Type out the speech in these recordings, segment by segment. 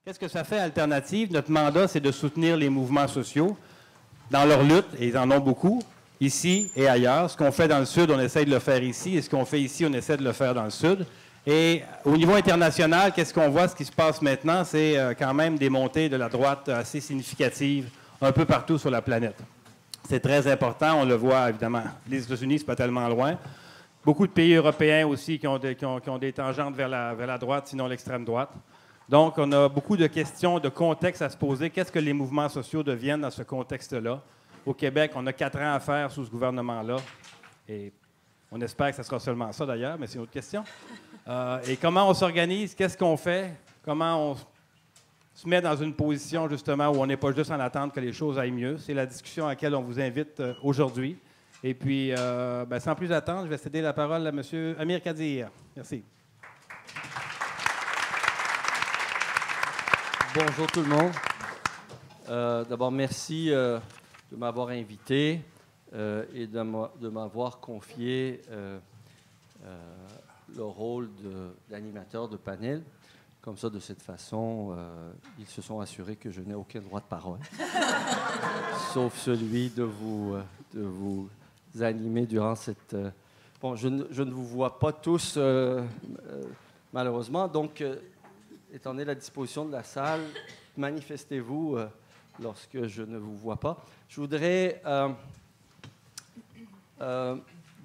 Qu'est-ce que ça fait, Alternative? Notre mandat, c'est de soutenir les mouvements sociaux dans leur lutte, et ils en ont beaucoup, ici et ailleurs. Ce qu'on fait dans le Sud, on essaie de le faire ici, et ce qu'on fait ici, on essaie de le faire dans le Sud. Et au niveau international, qu'est-ce qu'on voit? Ce qui se passe maintenant, c'est quand même des montées de la droite assez significatives un peu partout sur la planète. C'est très important, on le voit évidemment. Les États-Unis, c'est pas tellement loin. Beaucoup de pays européens aussi qui ont des tangentes vers la droite, sinon l'extrême droite. Donc, on a beaucoup de questions, de contexte à se poser. Qu'est-ce que les mouvements sociaux deviennent dans ce contexte-là? Au Québec, on a 4 ans à faire sous ce gouvernement-là. Et on espère que ce sera seulement ça, d'ailleurs, mais c'est une autre question. Et comment on s'organise? Qu'est-ce qu'on fait? Comment on se met dans une position, justement, où on n'est pas juste en attente que les choses aillent mieux? C'est la discussion à laquelle on vous invite aujourd'hui. Et puis, sans plus attendre, je vais céder la parole à M. Amir Kadir. Merci. Bonjour tout le monde. D'abord, merci de m'avoir invité et de m'avoir confié le rôle d'animateur de panel. Comme ça, de cette façon, ils se sont assurés que je n'ai aucun droit de parole, sauf celui de vous animer durant cette... Bon, je ne vous vois pas tous, malheureusement, donc... étant donné la disposition de la salle, manifestez-vous lorsque je ne vous vois pas. Je voudrais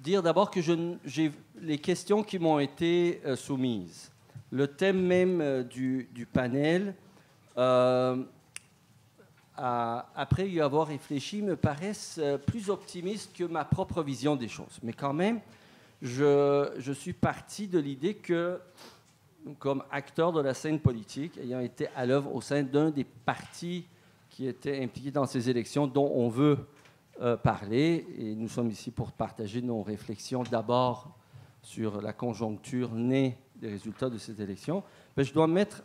dire d'abord que j'ai les questions qui m'ont été soumises, le thème même du panel, après y avoir réfléchi, me paraissent plus optimistes que ma propre vision des choses. Mais quand même, je suis parti de l'idée que comme acteur de la scène politique, ayant été à l'œuvre au sein d'un des partis qui étaient impliqués dans ces élections dont on veut parler. Et nous sommes ici pour partager nos réflexions d'abord sur la conjoncture née des résultats de ces élections. Mais je dois me mettre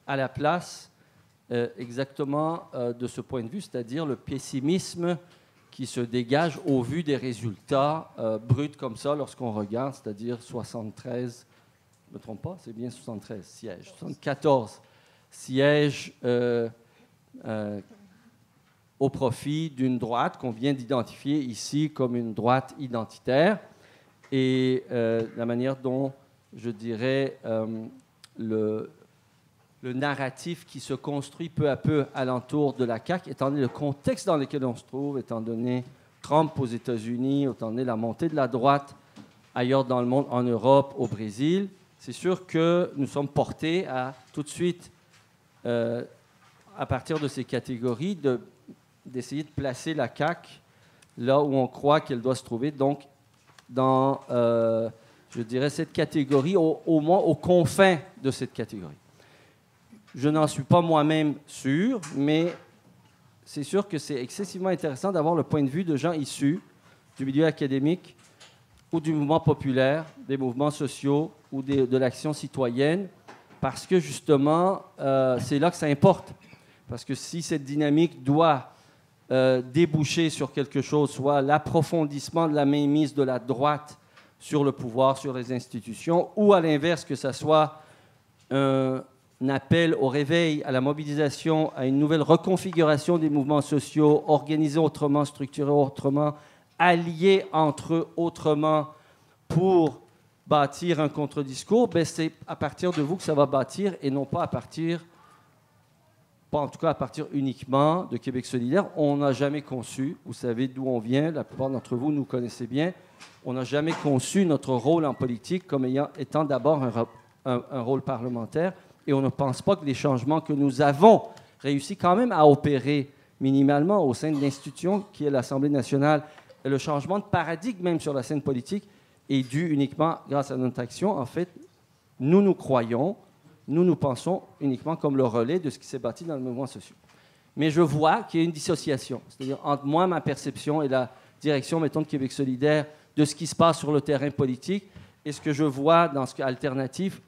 à la place exactement de ce point de vue, c'est-à-dire le pessimisme qui se dégage au vu des résultats bruts comme ça lorsqu'on regarde, c'est-à-dire 73... Je ne me trompe pas, c'est bien 73 sièges. 74 sièges au profit d'une droite qu'on vient d'identifier ici comme une droite identitaire. Et la manière dont, je dirais, le narratif qui se construit peu à peu alentour de la CAQ, étant donné le contexte dans lequel on se trouve, étant donné Trump aux États-Unis, étant donné la montée de la droite ailleurs dans le monde, en Europe, au Brésil, c'est sûr que nous sommes portés à tout de suite, à partir de ces catégories, d'essayer de placer la CAQ là où on croit qu'elle doit se trouver, donc dans, je dirais, cette catégorie, au moins aux confins de cette catégorie. Je n'en suis pas moi-même sûr, mais c'est sûr que c'est excessivement intéressant d'avoir le point de vue de gens issus du milieu académique ou du mouvement populaire, des mouvements sociaux ou de l'action citoyenne, parce que justement, c'est là que ça importe. Parce que si cette dynamique doit déboucher sur quelque chose, soit l'approfondissement de la mainmise de la droite sur le pouvoir, sur les institutions, ou à l'inverse, que ça soit un appel au réveil, à la mobilisation, à une nouvelle reconfiguration des mouvements sociaux, organisés autrement, structurés autrement, alliés entre eux autrement pour bâtir un contre-discours, ben c'est à partir de vous que ça va bâtir et non pas à partir, pas en tout cas à partir uniquement de Québec solidaire. On n'a jamais conçu, vous savez d'où on vient, la plupart d'entre vous nous connaissez bien, on n'a jamais conçu notre rôle en politique comme étant d'abord un rôle parlementaire et on ne pense pas que les changements que nous avons réussi quand même à opérer minimalement au sein de l'institution qui est l'Assemblée nationale, le changement de paradigme même sur la scène politique est dû uniquement grâce à notre action. En fait, nous croyons, nous pensons uniquement comme le relais de ce qui s'est bâti dans le mouvement social. Mais je vois qu'il y a une dissociation, c'est-à-dire entre moi, ma perception et la direction, mettons, de Québec solidaire, de ce qui se passe sur le terrain politique et ce que je vois dans ce qu'Alternative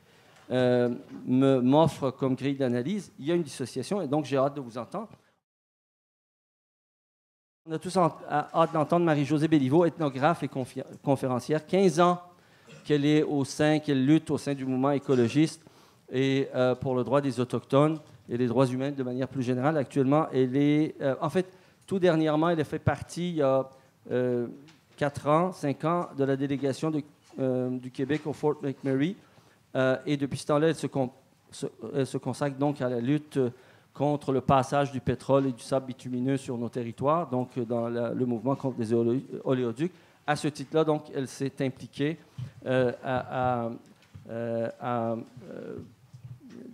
m'offre comme grille d'analyse. Il y a une dissociation et donc j'ai hâte de vous entendre. On a tous hâte d'entendre Marie-Josée Béliveau, ethnographe et conférencière. 15 ans qu'elle lutte au sein du mouvement écologiste et pour le droit des Autochtones. et les droits humains de manière plus générale. Actuellement, elle est, en fait, tout dernièrement, elle a fait partie, il y a 4 ans, 5 ans, de la délégation du Québec au Fort McMurray. Et depuis ce temps-là, elle se consacre donc à la lutte contre le passage du pétrole et du sable bitumineux sur nos territoires, donc dans le mouvement contre les oléoducs. À ce titre-là, donc, elle s'est impliquée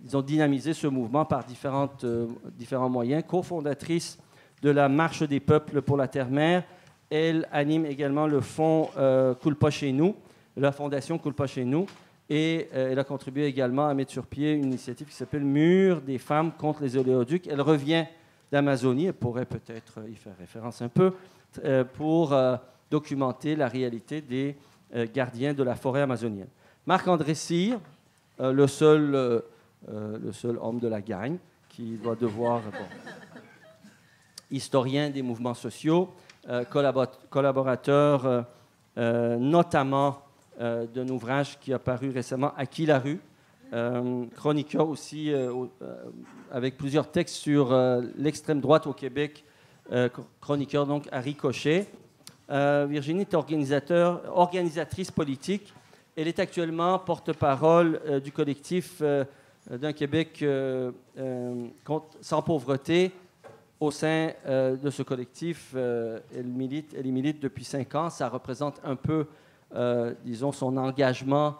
disons, dynamiser ce mouvement par différents moyens. Co-fondatrice de la Marche des peuples pour la Terre-Mère, elle anime également le fonds Coule pas chez nous, la fondation Coule pas chez nous, et elle a contribué également à mettre sur pied une initiative qui s'appelle Mur des femmes contre les oléoducs. Elle revient d'Amazonie, elle pourrait peut-être y faire référence un peu, pour documenter la réalité des gardiens de la forêt amazonienne. Marc-André Cyr, le seul homme de la gang, qui va devoir... historien des mouvements sociaux, collaborateur notamment d'un ouvrage qui a paru récemment, À qui la rue, chroniqueur aussi avec plusieurs textes sur l'extrême droite au Québec, chroniqueur donc à Ricochet. Virginie est organisatrice politique. Elle est actuellement porte-parole du collectif d'un Québec sans pauvreté. Au sein de ce collectif, elle y milite depuis 5 ans. Ça représente un peu, disons, son engagement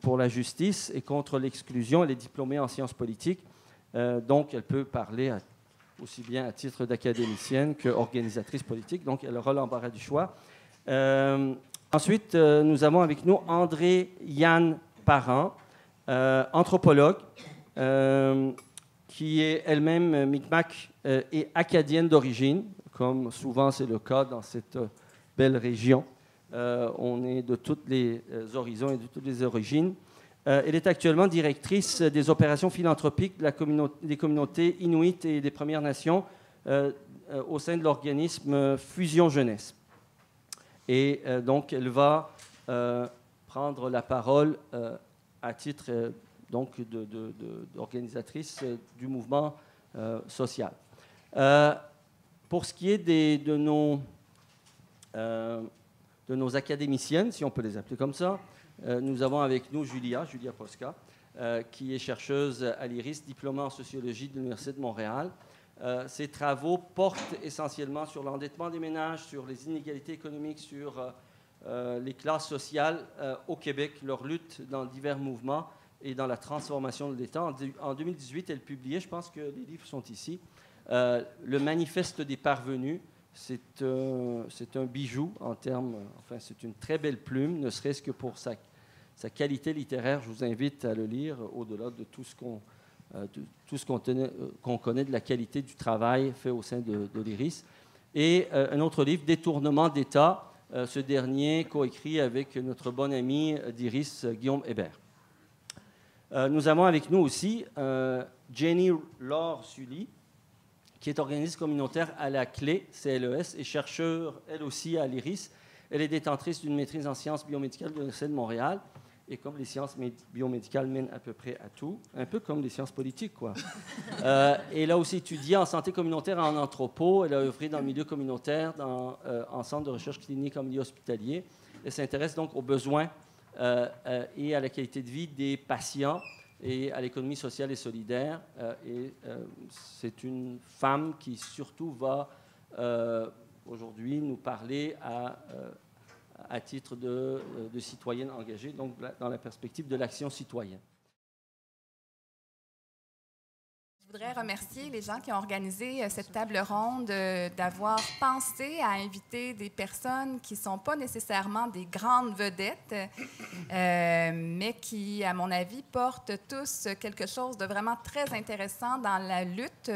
pour la justice et contre l'exclusion. Elle est diplômée en sciences politiques, donc elle peut parler aussi bien à titre d'académicienne qu'organisatrice politique. Donc, elle aura l'embarras du choix. Ensuite, nous avons avec nous André-Yann Parent, anthropologue, qui est elle-même Mi'kmaq et acadienne d'origine, comme souvent c'est le cas dans cette belle région. On est de tous les horizons et de toutes les origines. Elle est actuellement directrice des opérations philanthropiques des communautés inuites et des Premières Nations au sein de l'organisme Fusion Jeunesse. Et donc, elle va prendre la parole à titre donc d'organisatrice du mouvement social. Pour ce qui est de nos académiciennes, si on peut les appeler comme ça, nous avons avec nous Julia Posca, qui est chercheuse à l'IRIS, diplômée en sociologie de l'Université de Montréal. Ses travaux portent essentiellement sur l'endettement des ménages, sur les inégalités économiques, sur les classes sociales au Québec, leur lutte dans divers mouvements et dans la transformation de l'État. En 2018, elle publiait, je pense que les livres sont ici, le Manifeste des parvenus. C'est un bijou en termes, enfin c'est une très belle plume, ne serait-ce que pour sa qualité littéraire. Je vous invite à le lire au-delà de tout ce qu'on connaît de la qualité du travail fait au sein de l'IRIS. Et un autre livre, Détournement d'État, ce dernier coécrit avec notre bon ami d'IRIS, Guillaume Hébert. Nous avons avec nous aussi Jenny Laure-Sully, qui est organisme communautaire à la CLE, CLES, et chercheure, elle aussi, à l'IRIS. Elle est détentrice d'une maîtrise en sciences biomédicales de l'Université de Montréal. Et comme les sciences biomédicales mènent à peu près à tout, un peu comme les sciences politiques, quoi. Elle a aussi étudié en santé communautaire et en anthropo. Elle a œuvré dans le milieu communautaire, en centre de recherche clinique en milieu hospitalier. Elle s'intéresse donc aux besoins et à la qualité de vie des patients et à l'économie sociale et solidaire. C'est une femme qui surtout va aujourd'hui nous parler à titre de citoyenne engagée, donc dans la perspective de l'action citoyenne. Je voudrais remercier les gens qui ont organisé cette table ronde, d'avoir pensé à inviter des personnes qui ne sont pas nécessairement des grandes vedettes, mais qui, à mon avis, portent tous quelque chose de vraiment très intéressant dans la lutte,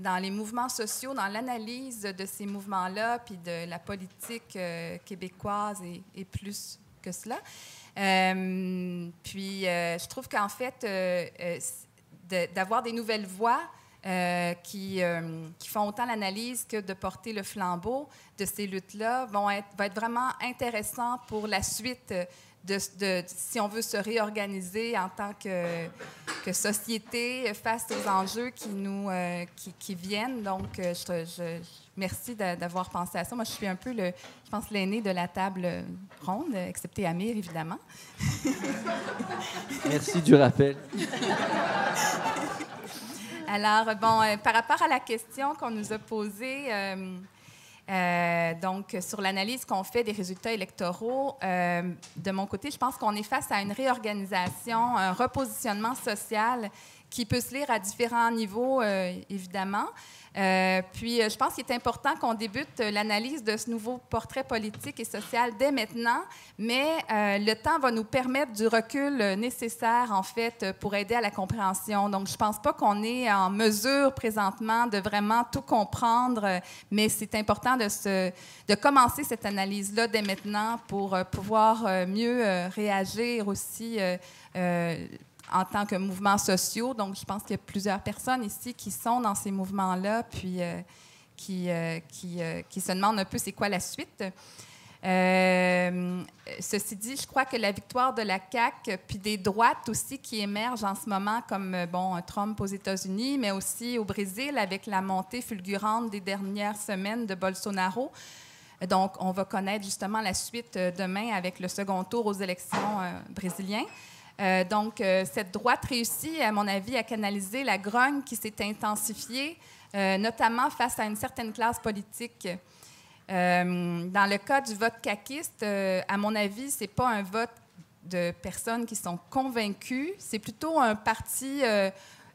dans les mouvements sociaux, dans l'analyse de ces mouvements-là, puis de la politique québécoise et plus que cela. Je trouve qu'en fait, d'avoir des nouvelles voix qui font autant l'analyse que de porter le flambeau de ces luttes-là, va être vraiment intéressant pour la suite si on veut se réorganiser en tant que société face aux enjeux qui viennent. Donc, merci d'avoir pensé à ça. Moi, je suis un peu, je pense, l'aîné de la table ronde, excepté Amir, évidemment. Merci du rappel. Alors, bon, par rapport à la question qu'on nous a posée, donc sur l'analyse qu'on fait des résultats électoraux, de mon côté, je pense qu'on est face à une réorganisation, un repositionnement social qui peut se lire à différents niveaux, évidemment. Puis, je pense qu'il est important qu'on débute l'analyse de ce nouveau portrait politique et social dès maintenant, mais le temps va nous permettre du recul nécessaire, en fait, pour aider à la compréhension. Donc, je ne pense pas qu'on est en mesure présentement de vraiment tout comprendre, mais c'est important de commencer cette analyse-là dès maintenant pour pouvoir mieux réagir aussi en tant que mouvements sociaux. Donc, je pense qu'il y a plusieurs personnes ici qui sont dans ces mouvements-là, puis qui se demandent un peu c'est quoi la suite. Ceci dit, je crois que la victoire de la CAQ, puis des droites aussi qui émergent en ce moment, comme Trump aux États-Unis, mais aussi au Brésil, avec la montée fulgurante des dernières semaines de Bolsonaro. Donc, on va connaître justement la suite demain avec le second tour aux élections brésiliennes. Donc, cette droite réussit, à mon avis, à canaliser la grogne qui s'est intensifiée, notamment face à une certaine classe politique. Dans le cas du vote caquiste, à mon avis, ce n'est pas un vote de personnes qui sont convaincues, c'est plutôt un parti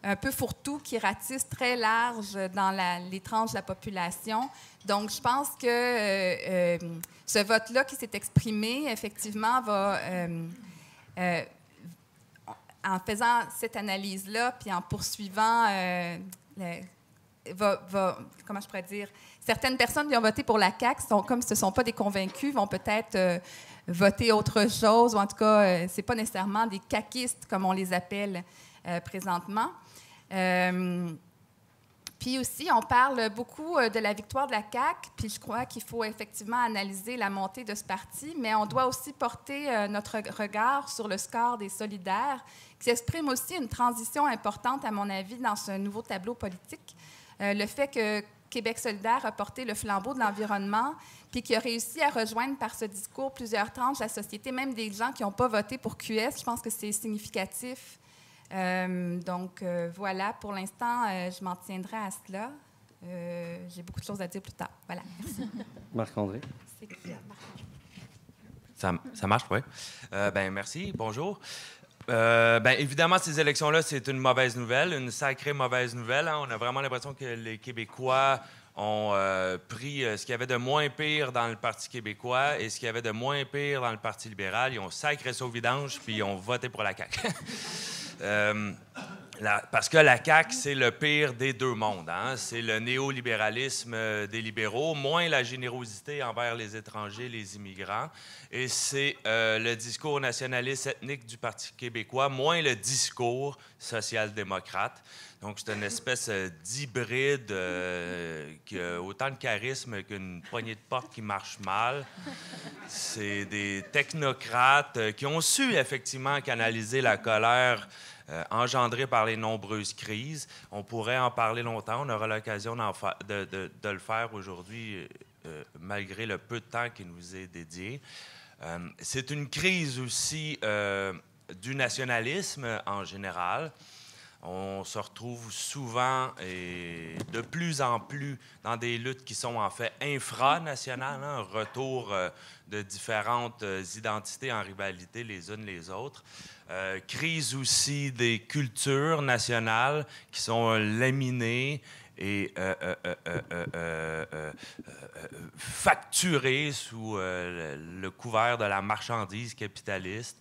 un peu fourre-tout qui ratisse très large dans les tranches de la population. Donc, je pense que ce vote-là qui s'est exprimé, effectivement, va... en faisant cette analyse-là, puis en poursuivant, comment je pourrais dire, certaines personnes qui ont voté pour la CAQ, comme ce ne sont pas des convaincus, vont peut-être voter autre chose, ou en tout cas, ce n'est pas nécessairement des caquistes, comme on les appelle présentement. Puis aussi, on parle beaucoup de la victoire de la CAQ, puis je crois qu'il faut effectivement analyser la montée de ce parti, mais on doit aussi porter notre regard sur le score des solidaires, qui exprime aussi une transition importante, à mon avis, dans ce nouveau tableau politique. Le fait que Québec solidaire a porté le flambeau de l'environnement, puis qui a réussi à rejoindre par ce discours plusieurs tranches de la société, même des gens qui n'ont pas voté pour QS, je pense que c'est significatif. Donc, voilà, pour l'instant, je m'en tiendrai à cela. J'ai beaucoup de choses à dire plus tard. Voilà, merci. Marc-André. C'est qui, Marc-André? Ça marche, oui. Merci, bonjour. Évidemment, ces élections-là, c'est une mauvaise nouvelle, une sacrée mauvaise nouvelle. Hein. On a vraiment l'impression que les Québécois ont pris ce qu'il y avait de moins pire dans le Parti québécois et ce qu'il y avait de moins pire dans le Parti libéral. Ils ont sacré ça au vidange, puis ils ont voté pour la CAQ. Parce que la CAQ, c'est le pire des deux mondes. Hein? C'est le néolibéralisme des libéraux, moins la générosité envers les étrangers, les immigrants. Et c'est le discours nationaliste ethnique du Parti québécois, moins le discours social-démocrate. Donc, c'est une espèce d'hybride qui a autant de charisme qu'une poignée de porte qui marche mal. C'est des technocrates qui ont su effectivement canaliser la colère engendrée par les nombreuses crises. On pourrait en parler longtemps. On aura l'occasion de le faire aujourd'hui, malgré le peu de temps qui nous est dédié. C'est une crise aussi du nationalisme en général. On se retrouve souvent et de plus en plus dans des luttes qui sont en fait infranationales, un retour de différentes identités en rivalité les unes les autres. Crise aussi des cultures nationales qui sont laminées et facturées sous le couvert de la marchandise capitaliste.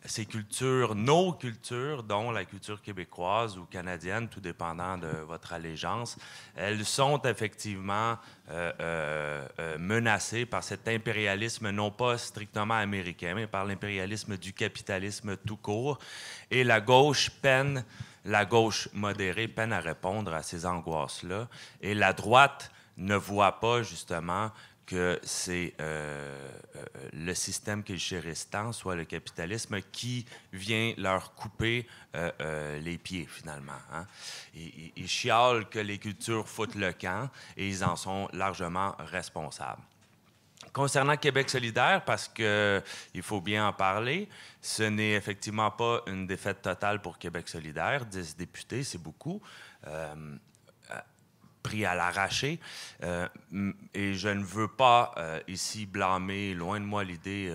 Ces cultures, nos cultures, dont la culture québécoise ou canadienne, tout dépendant de votre allégeance, elles sont effectivement menacés par cet impérialisme, non pas strictement américain, mais par l'impérialisme du capitalisme tout court. Et la gauche modérée peine à répondre à ces angoisses-là. Et la droite ne voit pas, justement, que c'est le système qu'ils chérissent tant, soit le capitalisme, qui vient leur couper les pieds, finalement. Hein? Ils chialent que les cultures foutent le camp et ils en sont largement responsables. Concernant Québec solidaire, parce qu'il faut bien en parler, ce n'est effectivement pas une défaite totale pour Québec solidaire. 10 députés, c'est beaucoup. Pris à l'arraché. Et je ne veux pas ici blâmer, loin de moi l'idée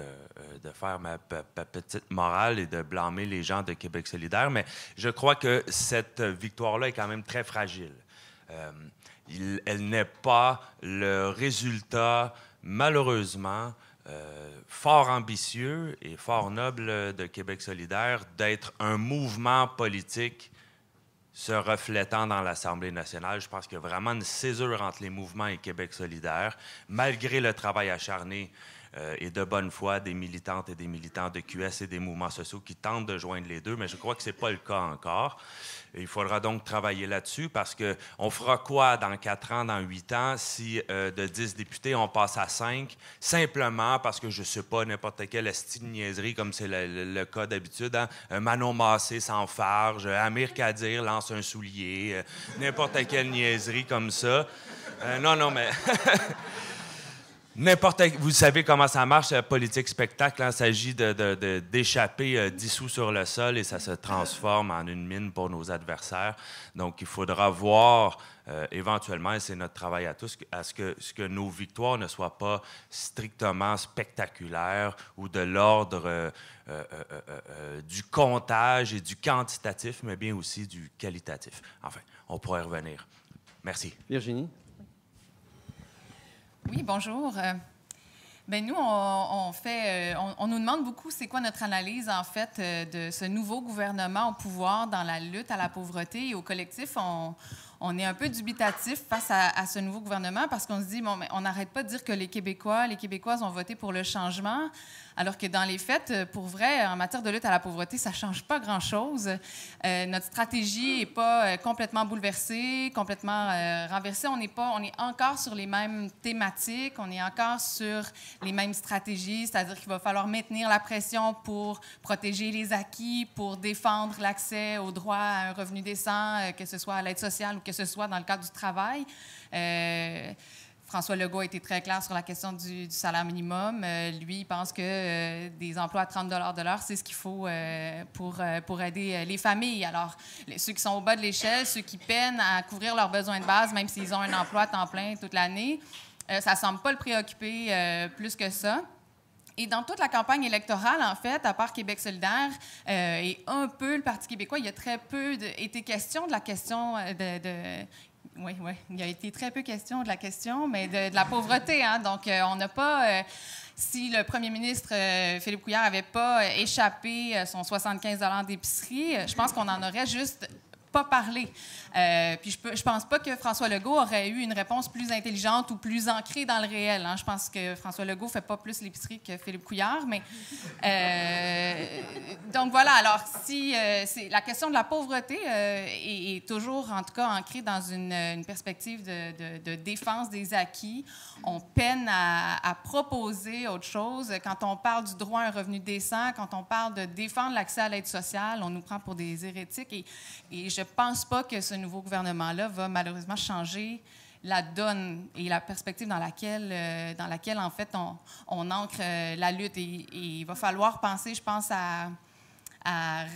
de faire ma petite morale et de blâmer les gens de Québec solidaire, mais je crois que cette victoire-là est quand même très fragile. Elle n'est pas le résultat, malheureusement, fort ambitieux et fort noble de Québec solidaire d'être un mouvement politique se reflétant dans l'Assemblée nationale. Je pense qu'il y a vraiment une césure entre les mouvements et Québec solidaire, malgré le travail acharné et de bonne foi des militantes et des militants de QS et des mouvements sociaux qui tentent de joindre les deux, mais je crois que ce n'est pas le cas encore. Et il faudra donc travailler là-dessus parce qu'on fera quoi dans 4 ans, dans 8 ans, si de 10 députés, on passe à 5, simplement parce que, je ne sais pas, n'importe quelle estime niaiserie, comme c'est le cas d'habitude, hein? Manon Massé s'enfarge, Amir Kadir lance un soulier, n'importe quelle niaiserie comme ça. Non, mais... Vous savez comment ça marche, la politique spectacle. Hein? Il s'agit d'échapper 10 sous sur le sol et ça se transforme en une mine pour nos adversaires. Donc, il faudra voir éventuellement, et c'est notre travail à tous, à ce que nos victoires ne soient pas strictement spectaculaires ou de l'ordre du comptage et du quantitatif, mais bien aussi du qualitatif. Enfin, on pourrait revenir. Merci. Virginie? Oui, bonjour. Ben nous, on nous demande beaucoup c'est quoi notre analyse, en fait, de ce nouveau gouvernement au pouvoir dans la lutte à la pauvreté. Et au collectif, on est un peu dubitatif face à ce nouveau gouvernement parce qu'on se dit, bon, mais on n'arrête pas de dire que les Québécoises ont voté pour le changement, alors que dans les faits, pour vrai, en matière de lutte à la pauvreté, ça ne change pas grand-chose. Notre stratégie n'est pas complètement bouleversée, complètement renversée. On est encore sur les mêmes thématiques, on est encore sur les mêmes stratégies, c'est-à-dire qu'il va falloir maintenir la pression pour protéger les acquis, pour défendre l'accès au droit à un revenu décent, que ce soit à l'aide sociale ou que ce soit dans le cadre du travail. François Legault a été très clair sur la question du salaire minimum. Lui, il pense que des emplois à 30 $ de l'heure, c'est ce qu'il faut pour aider les familles. Alors, ceux qui sont au bas de l'échelle, ceux qui peinent à couvrir leurs besoins de base, même s'ils ont un emploi à temps plein toute l'année, ça ne semble pas le préoccuper plus que ça. Et dans toute la campagne électorale, en fait, à part Québec solidaire et un peu le Parti québécois, il y a très peu été question de la question Oui, il y a été très peu question de la question, mais de la pauvreté. Hein? Donc, on n'a pas... si le premier ministre Philippe Couillard n'avait pas échappé son 75 $ d'épicerie, je pense qu'on en aurait juste pas parlé. Puis je pense pas que François Legault aurait eu une réponse plus intelligente ou plus ancrée dans le réel. Hein. Je pense que François Legault fait pas plus l'épicerie que Philippe Couillard, mais donc voilà. Alors si la question de la pauvreté est toujours, en tout cas, ancrée dans une perspective de défense des acquis. On peine à proposer autre chose. Quand on parle du droit à un revenu décent, quand on parle de défendre l'accès à l'aide sociale, on nous prend pour des hérétiques. Et je pense pas que ce nouveau gouvernement-là va malheureusement changer la donne et la perspective dans laquelle en fait, on ancre la lutte. Et il va falloir penser, je pense, à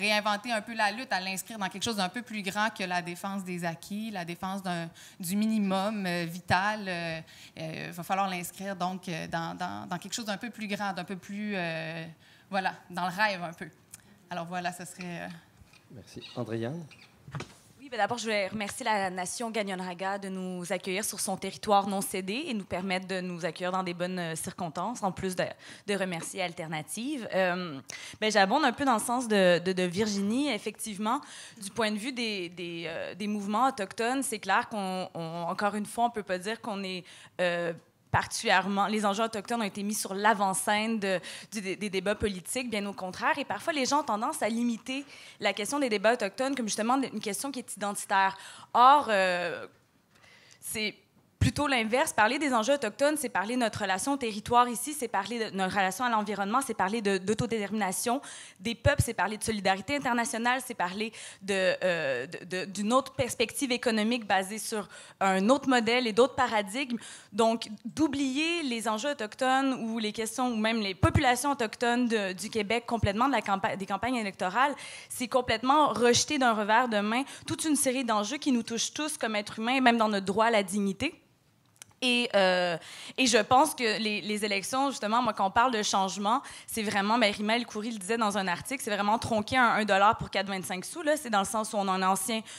réinventer un peu la lutte, à l'inscrire dans quelque chose d'un peu plus grand que la défense des acquis, la défense du minimum vital. Il va falloir l'inscrire donc dans quelque chose d'un peu plus grand, d'un peu plus, voilà, dans le rêve un peu. Alors voilà, ce serait... Merci. Andréane? Oui, ben d'abord, je voulais remercier la nation Gagnon-Raga de nous accueillir sur son territoire non cédé et nous permettre de nous accueillir dans des bonnes circonstances, en plus de remercier Alternative. J'abonde un peu dans le sens de Virginie. Effectivement, du point de vue des mouvements autochtones, c'est clair qu'encore une fois, on ne peut pas dire qu'on est... particulièrement, les enjeux autochtones ont été mis sur l'avant-scène des débats politiques, bien au contraire. Et parfois, les gens ont tendance à limiter la question des débats autochtones comme justement une question qui est identitaire. Or, c'est plutôt l'inverse. Parler des enjeux autochtones, c'est parler de notre relation au territoire ici, c'est parler de notre relation à l'environnement, c'est parler d'autodétermination des peuples, c'est parler de solidarité internationale, c'est parler d'une autre perspective économique basée sur un autre modèle et d'autres paradigmes. Donc, d'oublier les enjeux autochtones ou les questions, ou même les populations autochtones du Québec complètement des campagnes électorales, c'est complètement rejeter d'un revers de main toute une série d'enjeux qui nous touchent tous comme êtres humains, même dans notre droit à la dignité. Et je pense que les élections, justement, moi, quand on parle de changement, c'est vraiment, Rima El-Khoury le disait dans un article, c'est vraiment tronquer un $1 pour 4,25 sous. Là. C'est dans le sens où on a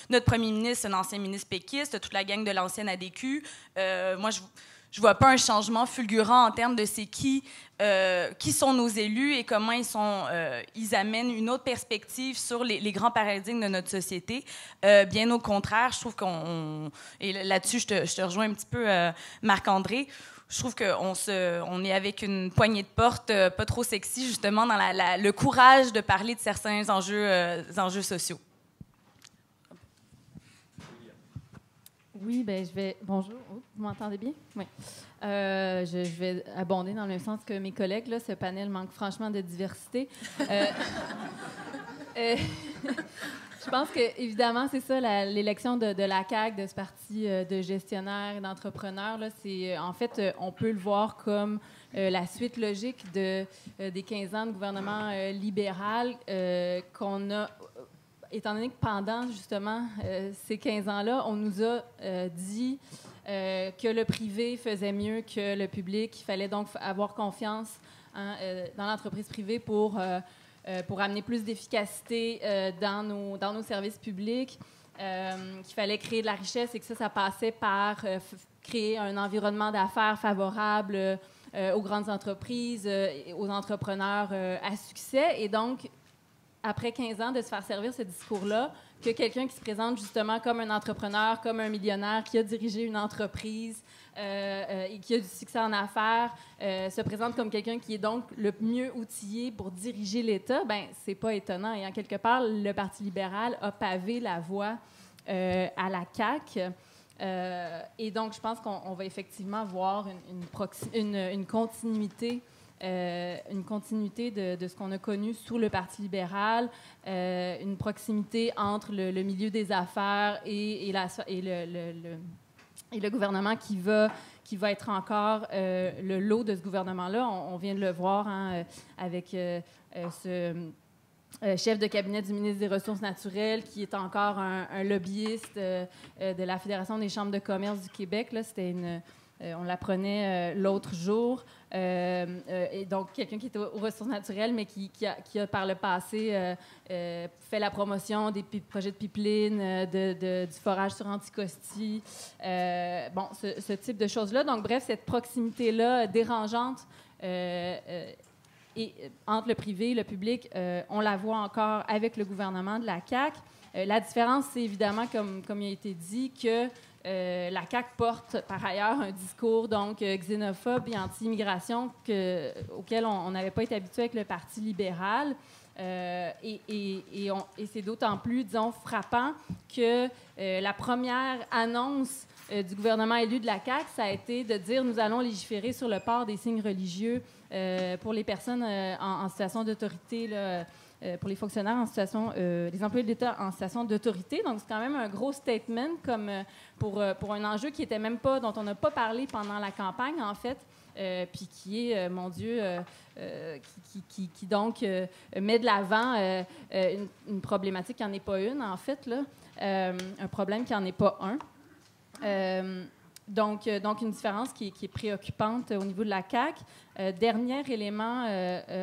notre premier ministre, un ancien ministre péquiste, toute la gang de l'ancienne ADQ. Moi, je vois pas un changement fulgurant en termes de c'est qui sont nos élus et comment ils amènent une autre perspective sur les grands paradigmes de notre société. Bien au contraire, je trouve et là-dessus, je te rejoins un petit peu, Marc-André. Je trouve qu'on est avec une poignée de porte pas trop sexy, justement, dans le courage de parler de certains enjeux sociaux. Oui, je vais... Bonjour. Oh, vous m'entendez bien? Oui. Je vais abonder dans le même sens que mes collègues. Là, ce panel manque franchement de diversité. Je pense que, évidemment, c'est ça, l'élection de la CAQ, de ce parti de gestionnaires et d'entrepreneurs. Là, en fait, on peut le voir comme la suite logique des 15 ans de gouvernement libéral qu'on a... Étant donné que pendant, justement, ces 15 ans-là, on nous a dit que le privé faisait mieux que le public. Il fallait donc avoir confiance dans l'entreprise privée pour amener plus d'efficacité dans nos services publics, qu'il fallait créer de la richesse et que ça passait par créer un environnement d'affaires favorable aux grandes entreprises, aux entrepreneurs à succès. Et donc, après 15 ans, de se faire servir ce discours-là, que quelqu'un qui se présente justement comme un entrepreneur, comme un millionnaire, qui a dirigé une entreprise et qui a du succès en affaires, se présente comme quelqu'un qui est donc le mieux outillé pour diriger l'État, c'est pas étonnant. Et en quelque part, le Parti libéral a pavé la voie à la CAQ. Et donc, je pense qu'on va effectivement voir une continuité de ce qu'on a connu sous le Parti libéral, une proximité entre le milieu des affaires et le gouvernement qui va être encore le lot de ce gouvernement-là. On vient de le voir avec ce chef de cabinet du ministre des Ressources naturelles qui est encore un lobbyiste de la Fédération des chambres de commerce du Québec. Là, on l'apprenait l'autre jour. Et donc, quelqu'un qui était aux ressources naturelles, mais qui a par le passé fait la promotion des projets de pipeline, du forage sur Anticosti. Ce type de choses-là. Donc, bref, cette proximité-là dérangeante entre le privé et le public, on la voit encore avec le gouvernement de la CAQ. La différence, c'est évidemment, comme il a été dit, que la CAQ porte par ailleurs un discours donc xénophobe et anti-immigration auquel on n'avait pas été habitué avec le Parti libéral. Et c'est d'autant plus, disons, frappant que la première annonce du gouvernement élu de la CAQ, ça a été de dire « Nous allons légiférer sur le port des signes religieux pour les personnes en situation d'autorité, pour les fonctionnaires en situation, les employés de l'État en situation d'autorité. » Donc, c'est quand même un gros statement comme pour un enjeu qui était même pas, dont on n'a pas parlé pendant la campagne, en fait, puis qui est, mon Dieu, qui donc met de l'avant une problématique qui n'en est pas une, en fait, là, un problème qui n'en est pas un. Donc, une différence qui est préoccupante au niveau de la CAQ. Dernier élément,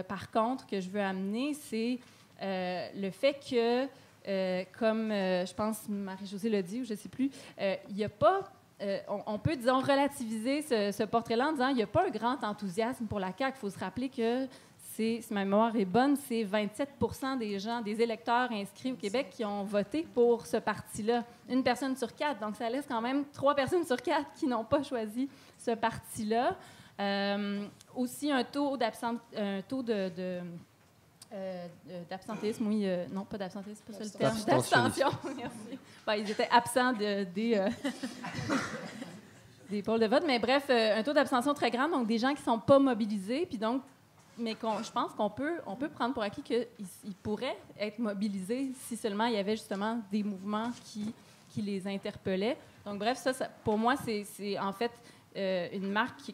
par contre, que je veux amener, c'est le fait que comme je pense Marie-Josée l'a dit, ou je ne sais plus, il n'y a pas... on peut, disons, relativiser ce portrait-là en disant qu'il n'y a pas un grand enthousiasme pour la CAQ. Il faut se rappeler que, si ma mémoire est bonne, c'est 27 des gens, des électeurs inscrits au Québec qui ont voté pour ce parti-là. 1 personne sur 4. Donc, ça laisse quand même 3 personnes sur 4 qui n'ont pas choisi ce parti-là. Aussi, un taux d'absentéisme, oui, non, pas d'absentéisme, c'est pas ça le terme, d'abstention. Merci. Ben, ils étaient absents des pôles de vote, mais bref, un taux d'abstention très grand, donc des gens qui ne sont pas mobilisés, puis donc, mais je pense qu'on peut prendre pour acquis qu'ils pourraient être mobilisés si seulement il y avait justement des mouvements qui les interpellaient. Donc, bref, ça pour moi, c'est en fait une marque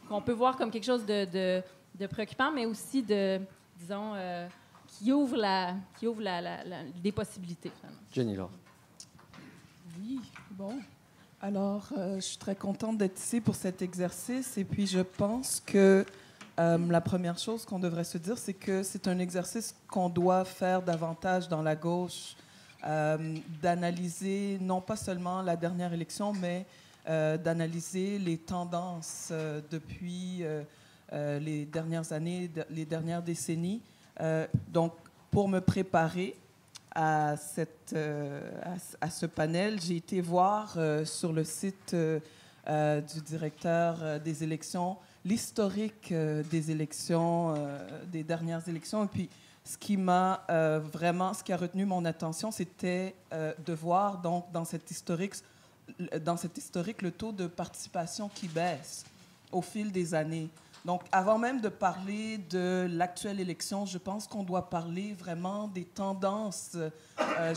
qu'on peut voir comme quelque chose de préoccupant, mais aussi disons, qui ouvre des possibilités. Jenny Laure. Oui, bon. Alors, je suis très contente d'être ici pour cet exercice. Et puis, je pense que la première chose qu'on devrait se dire, c'est que c'est un exercice qu'on doit faire davantage dans la gauche, d'analyser non pas seulement la dernière élection, mais d'analyser les tendances depuis les dernières années, les dernières décennies. Donc, pour me préparer à ce panel, j'ai été voir sur le site du directeur des élections l'historique des élections, des dernières élections. Et puis, ce qui a retenu mon attention, c'était de voir donc dans cet historique, le taux de participation qui baisse au fil des années. Donc, avant même de parler de l'actuelle élection, je pense qu'on doit parler vraiment des tendances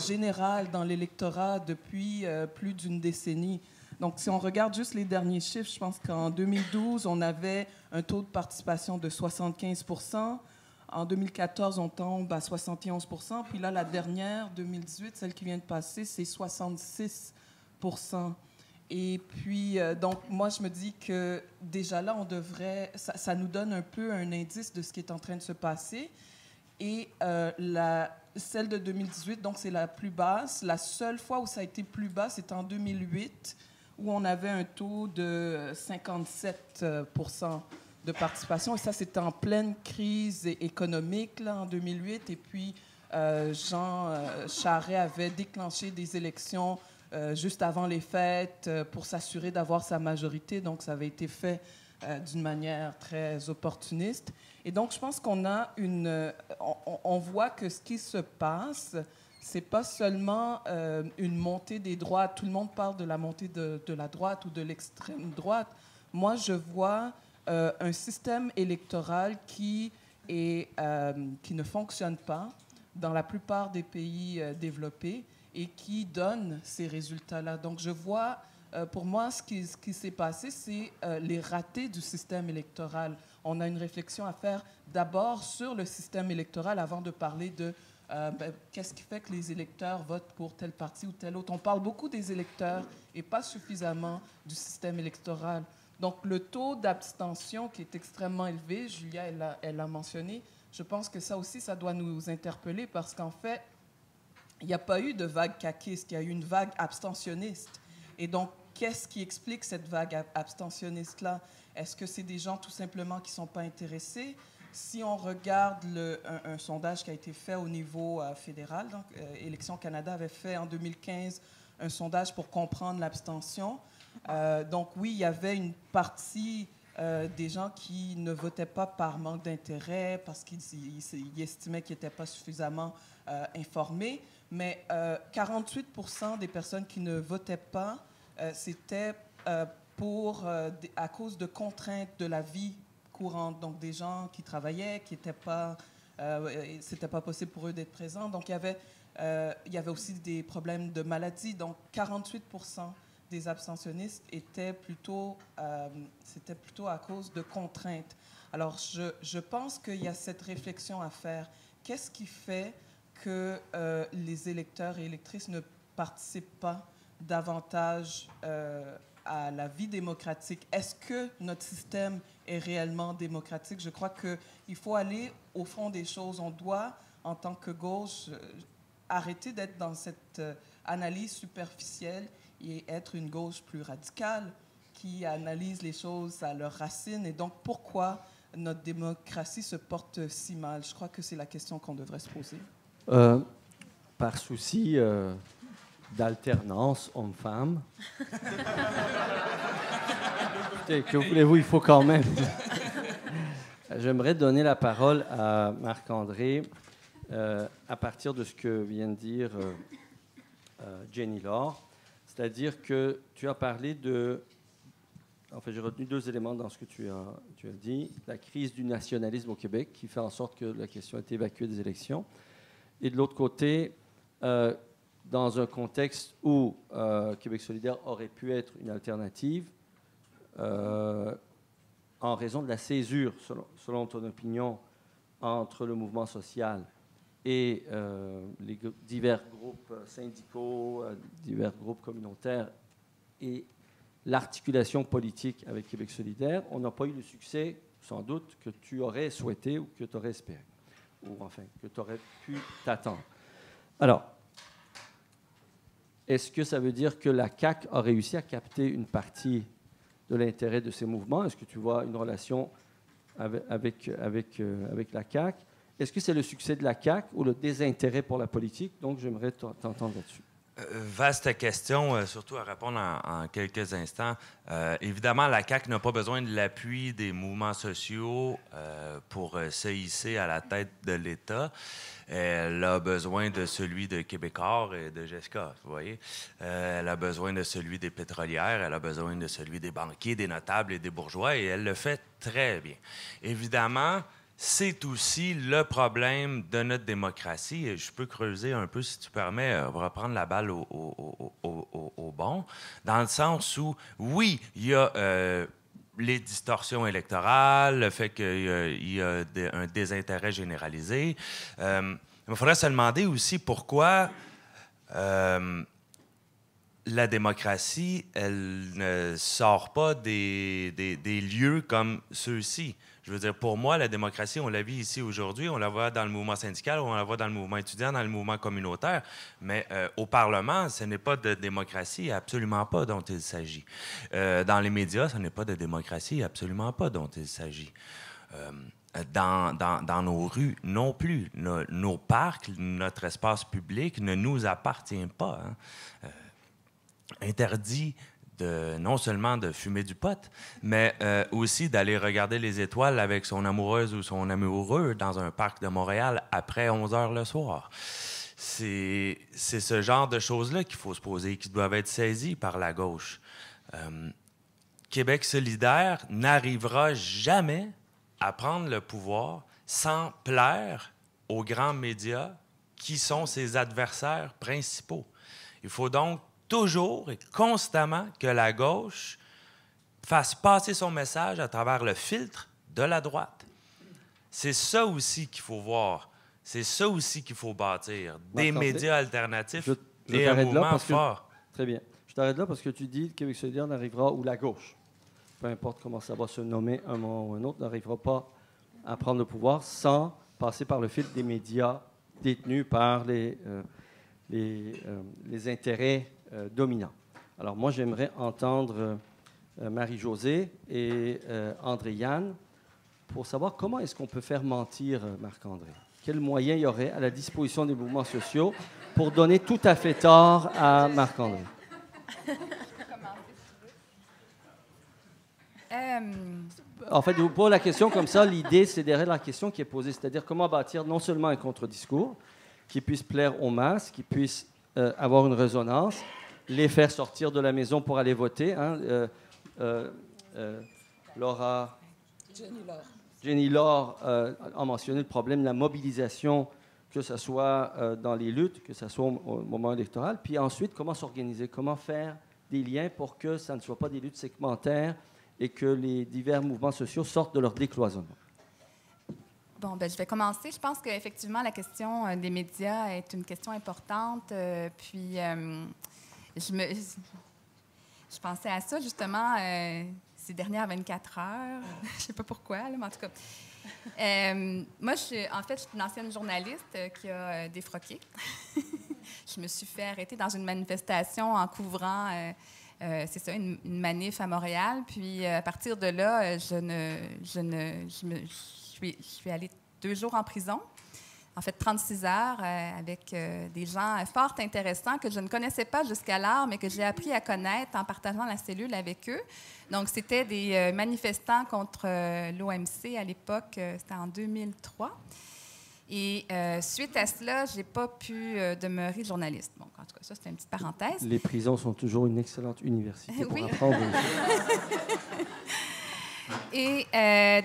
générales dans l'électorat depuis plus d'une décennie. Donc, si on regarde juste les derniers chiffres, je pense qu'en 2012, on avait un taux de participation de 75 %. En 2014, on tombe à 71 %. Puis là, la dernière, 2018, celle qui vient de passer, c'est 66 %. Et puis, donc, moi, je me dis que déjà là, ça nous donne un peu un indice de ce qui est en train de se passer. Et celle de 2018, donc, c'est la plus basse. La seule fois où ça a été plus bas, c'est en 2008, où on avait un taux de 57 % de participation. Et ça, c'était en pleine crise économique, là, en 2008. Et puis, Jean Charest avait déclenché des élections juste avant les fêtes pour s'assurer d'avoir sa majorité. Donc, ça avait été fait d'une manière très opportuniste. Et donc, je pense qu'on a on voit que ce qui se passe, c'est pas seulement une montée des droites. Tout le monde parle de la montée de la droite ou de l'extrême droite. Moi, je vois un système électoral qui ne fonctionne pas dans la plupart des pays développés et qui donne ces résultats-là. Donc, je vois, pour moi, ce qui s'est passé, c'est les ratés du système électoral. On a une réflexion à faire d'abord sur le système électoral avant de parler de qu'est-ce qui fait que les électeurs votent pour tel parti ou tel autre. On parle beaucoup des électeurs et pas suffisamment du système électoral. Donc, le taux d'abstention qui est extrêmement élevé, Julia, elle l'a mentionné, je pense que ça aussi, ça doit nous interpeller parce qu'en fait, il n'y a pas eu de vague caquiste, il y a eu une vague abstentionniste. Et donc, qu'est-ce qui explique cette vague abstentionniste-là? Est-ce que c'est des gens tout simplement qui ne sont pas intéressés? Si on regarde un sondage qui a été fait au niveau fédéral, donc Élections Canada avait fait en 2015 un sondage pour comprendre l'abstention. Donc oui, il y avait une partie des gens qui ne votaient pas par manque d'intérêt, parce qu'ils estimaient qu'ils n'étaient pas suffisamment informés. Mais 48 % des personnes qui ne votaient pas, c'était à cause de contraintes de la vie courante. Donc, des gens qui travaillaient, qui n'étaient pas... c'était pas possible pour eux d'être présents. Donc, il y avait aussi des problèmes de maladie. Donc, 48 % des abstentionnistes c'était plutôt à cause de contraintes. Alors, je pense qu'il y a cette réflexion à faire. Qu'est-ce qui fait que les électeurs et électrices ne participent pas davantage à la vie démocratique? Est-ce que notre système est réellement démocratique? Je crois qu'il faut aller au fond des choses. On doit en tant que gauche, arrêter d'être dans cette analyse superficielle et être une gauche plus radicale qui analyse les choses à leurs racines. Et donc, pourquoi notre démocratie se porte si mal? Je crois que c'est la question qu'on devrait se poser. Par souci d'alternance homme-femme. Que voulez-vous, il faut quand même. J'aimerais donner la parole à Marc-André à partir de ce que vient de dire Jenny Laure. C'est-à-dire que tu as parlé de... En fait, j'ai retenu 2 éléments dans ce que tu as dit. La crise du nationalisme au Québec, qui fait en sorte que la question a été évacuée des élections. Et de l'autre côté, dans un contexte où Québec solidaire aurait pu être une alternative, en raison de la césure, selon ton opinion, entre le mouvement social et les divers groupes syndicaux, divers groupes communautaires et l'articulation politique avec Québec solidaire, on n'a pas eu le succès, sans doute, que tu aurais souhaité ou que tu aurais espéré, ou enfin, que tu aurais pu t'attendre. Alors, est-ce que ça veut dire que la CAQ a réussi à capter une partie de l'intérêt de ces mouvements? Est-ce que tu vois une relation avec la CAQ? Est-ce que c'est le succès de la CAQ ou le désintérêt pour la politique? Donc, j'aimerais t'entendre là-dessus. Vaste question, surtout à répondre en quelques instants. Évidemment, la CAQ n'a pas besoin de l'appui des mouvements sociaux pour se hisser à la tête de l'État. Elle a besoin de celui de Québécois et de Jessica, vous voyez. Elle a besoin de celui des pétrolières, elle a besoin de celui des banquiers, des notables et des bourgeois, et elle le fait très bien. Évidemment, c'est aussi le problème de notre démocratie. Et je peux creuser un peu, si tu permets, reprendre la balle au bon, dans le sens où, oui, il y a les distorsions électorales, le fait qu'il y a un désintérêt généralisé. Il faudrait se demander aussi pourquoi la démocratie, elle ne sort pas des lieux comme ceux-ci. Je veux dire, pour moi, la démocratie, on la vit ici aujourd'hui, on la voit dans le mouvement syndical, on la voit dans le mouvement étudiant, dans le mouvement communautaire, mais au Parlement, ce n'est pas de démocratie, absolument pas, dont il s'agit. Dans les médias, ce n'est pas de démocratie, absolument pas, dont il s'agit. Dans nos rues non plus. Nos parcs, notre espace public ne nous appartient pas. Hein. Interdit non seulement de fumer du pot, mais aussi d'aller regarder les étoiles avec son amoureuse ou son amoureux dans un parc de Montréal après 11 heures le soir. C'est ce genre de choses-là qu'il faut se poser, qui doivent être saisies par la gauche. Québec solidaire n'arrivera jamais à prendre le pouvoir sans plaire aux grands médias qui sont ses adversaires principaux. Il faut donc toujours et constamment que la gauche fasse passer son message à travers le filtre de la droite. C'est ça aussi qu'il faut voir. C'est ça aussi qu'il faut bâtir. Des médias alternatifs et un mouvement fort. Très bien. Je t'arrête là parce que tu dis que Québec solidaire n'arrivera, ou la gauche, peu importe comment ça va se nommer un moment ou un autre, n'arrivera pas à prendre le pouvoir sans passer par le filtre des médias détenus par les intérêts dominant. Alors moi, j'aimerais entendre Marie-Josée et André-Yann pour savoir comment est-ce qu'on peut faire mentir Marc-André. Quels moyens il y aurait à la disposition des mouvements sociaux pour donner tout à fait tort à Marc-André? En fait, je vous pose la question comme ça. L'idée, c'est derrière la question qui est posée, c'est-à-dire comment bâtir non seulement un contre-discours qui puisse plaire aux masses, qui puisse avoir une résonance, les faire sortir de la maison pour aller voter. Hein. Jenny Laure a mentionné le problème de la mobilisation, que ce soit dans les luttes, que ce soit au moment électoral. Puis ensuite, comment s'organiser, comment faire des liens pour que ça ne soit pas des luttes segmentaires et que les divers mouvements sociaux sortent de leur décloisonnement. Bon, ben, je vais commencer. Je pense qu'effectivement, la question des médias est une question importante. Je pensais à ça, justement. ces dernières 24 heures. Je ne sais pas pourquoi, là, mais en tout cas. Moi, je suis une ancienne journaliste qui a défroqué. Je me suis fait arrêter dans une manifestation en couvrant, c'est ça, une manif à Montréal. Puis, à partir de là, je suis allée 2 jours en prison. En fait, 36 heures avec des gens fort intéressants que je ne connaissais pas jusqu'alors, mais que j'ai appris à connaître en partageant la cellule avec eux. Donc, c'était des manifestants contre l'OMC à l'époque, c'était en 2003. Et suite à cela, je n'ai pas pu demeurer journaliste. Bon, en tout cas, ça, c'était une petite parenthèse. Les prisons sont toujours une excellente université pour oui. apprendre. Et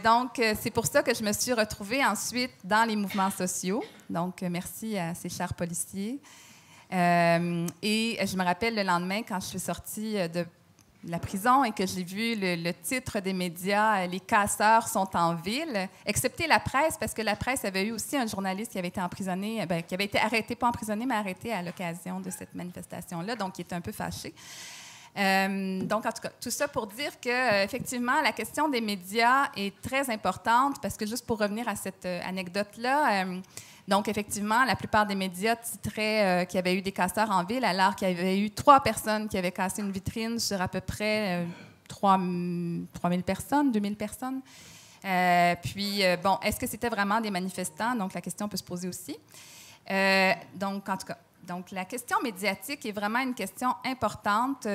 donc, c'est pour ça que je me suis retrouvée ensuite dans les mouvements sociaux. Donc, merci à ces chers policiers. Et je me rappelle le lendemain, quand je suis sortie de la prison et que j'ai vu le titre des médias « Les casseurs sont en ville », excepté la presse, parce que la presse avait eu aussi un journaliste qui avait été emprisonné, qui avait été arrêté, pas emprisonné, mais arrêté à l'occasion de cette manifestation-là, donc il était un peu fâché. Donc, en tout cas, tout ça pour dire que effectivement, la question des médias est très importante parce que juste pour revenir à cette anecdote-là, donc effectivement, la plupart des médias titraient qu'il y avait eu des casseurs en ville alors qu'il y avait eu 3 personnes qui avaient cassé une vitrine sur à peu près 3 000 personnes, 2 000 personnes. Puis, bon, est-ce que c'était vraiment des manifestants? Donc, la question peut se poser aussi. Donc, en tout cas, donc, la question médiatique est vraiment une question importante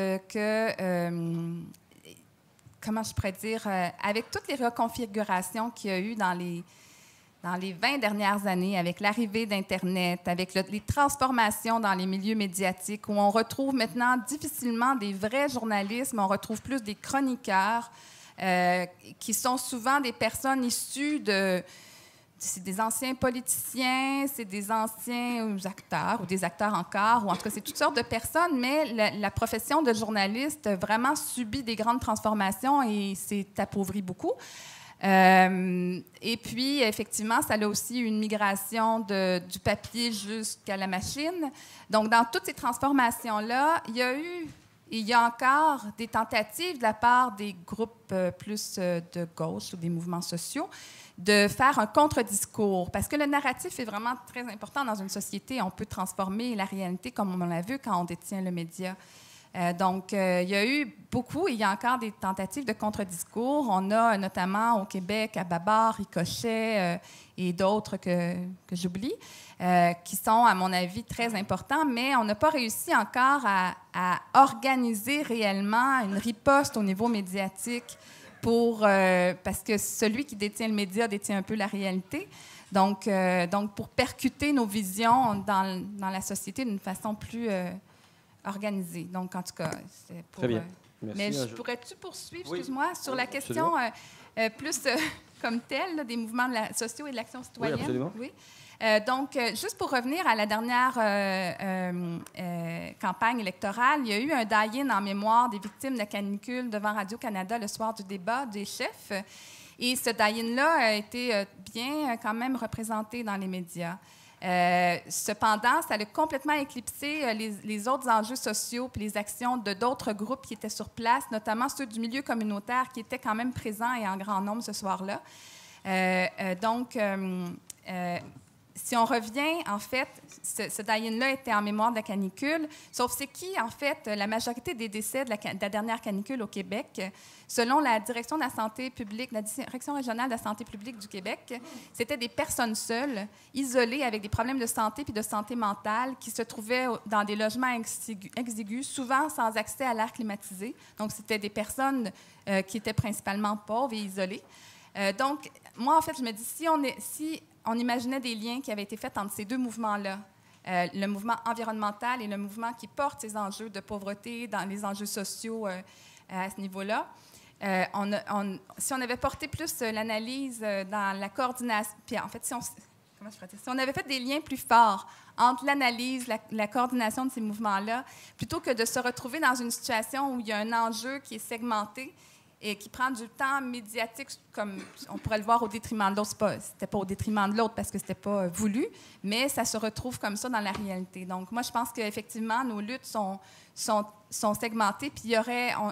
comment je pourrais dire, avec toutes les reconfigurations qu'il y a eu dans les 20 dernières années, avec l'arrivée d'Internet, avec les transformations dans les milieux médiatiques, où on retrouve maintenant difficilement des vrais journalistes, mais on retrouve plus des chroniqueurs, qui sont souvent des personnes issues c'est des anciens politiciens, c'est des anciens acteurs, ou des acteurs encore, ou en tout cas, c'est toutes sortes de personnes, mais la profession de journaliste a vraiment subi des grandes transformations et s'est appauvrie beaucoup. Et puis, effectivement, ça a aussi une migration du papier jusqu'à la machine. Donc, dans toutes ces transformations-là, il y a eu et il y a encore des tentatives de la part des groupes plus de gauche ou des mouvements sociaux de faire un contre-discours. Parce que le narratif est vraiment très important dans une société. On peut transformer la réalité comme on l'a vu quand on détient le média. Donc, il y a eu beaucoup, il y a encore des tentatives de contre-discours. On a notamment au Québec, à Babar, Ricochet et d'autres que j'oublie, qui sont, à mon avis, très importants, mais on n'a pas réussi encore à organiser réellement une riposte au niveau médiatique parce que celui qui détient le média détient un peu la réalité. Donc pour percuter nos visions dans la société d'une façon plus organisée. Donc, en tout cas, c'est pour... Très bien. Merci. Mais pourrais-tu poursuivre, oui, excuse-moi, sur la question plus comme telle là, des mouvements sociaux et de l'action citoyenne? Oui, absolument. Oui. Donc, juste pour revenir à la dernière campagne électorale, il y a eu un die-in en mémoire des victimes de la canicule devant Radio-Canada le soir du débat des chefs. Et ce die-in-là a été bien quand même représenté dans les médias. Cependant, ça a complètement éclipsé les autres enjeux sociaux et les actions de d'autres groupes qui étaient sur place, notamment ceux du milieu communautaire qui étaient quand même présents et en grand nombre ce soir-là. Si on revient, en fait, ce die-in-là était en mémoire de la canicule, sauf c'est qui, en fait, la majorité des décès de la dernière canicule au Québec, selon la direction de la santé publique, la direction régionale de la santé publique du Québec, c'était des personnes seules, isolées, avec des problèmes de santé puis de santé mentale, qui se trouvaient dans des logements exigus, souvent sans accès à l'air climatisé. Donc, c'était des personnes qui étaient principalement pauvres et isolées. Donc, moi, en fait, je me dis, si on imaginait des liens qui avaient été faits entre ces deux mouvements-là, le mouvement environnemental et le mouvement qui porte ces enjeux de pauvreté, dans les enjeux sociaux à ce niveau-là. Si on avait porté plus l'analyse dans la coordination, puis en fait, si on avait fait des liens plus forts entre l'analyse, la coordination de ces mouvements-là, plutôt que de se retrouver dans une situation où il y a un enjeu qui est segmenté, et qui prend du temps médiatique, comme on pourrait le voir, au détriment de l'autre. C'était pas au détriment de l'autre parce que c'était pas voulu, mais ça se retrouve comme ça dans la réalité. Donc, moi, je pense qu'effectivement, nos luttes sont segmentées, puis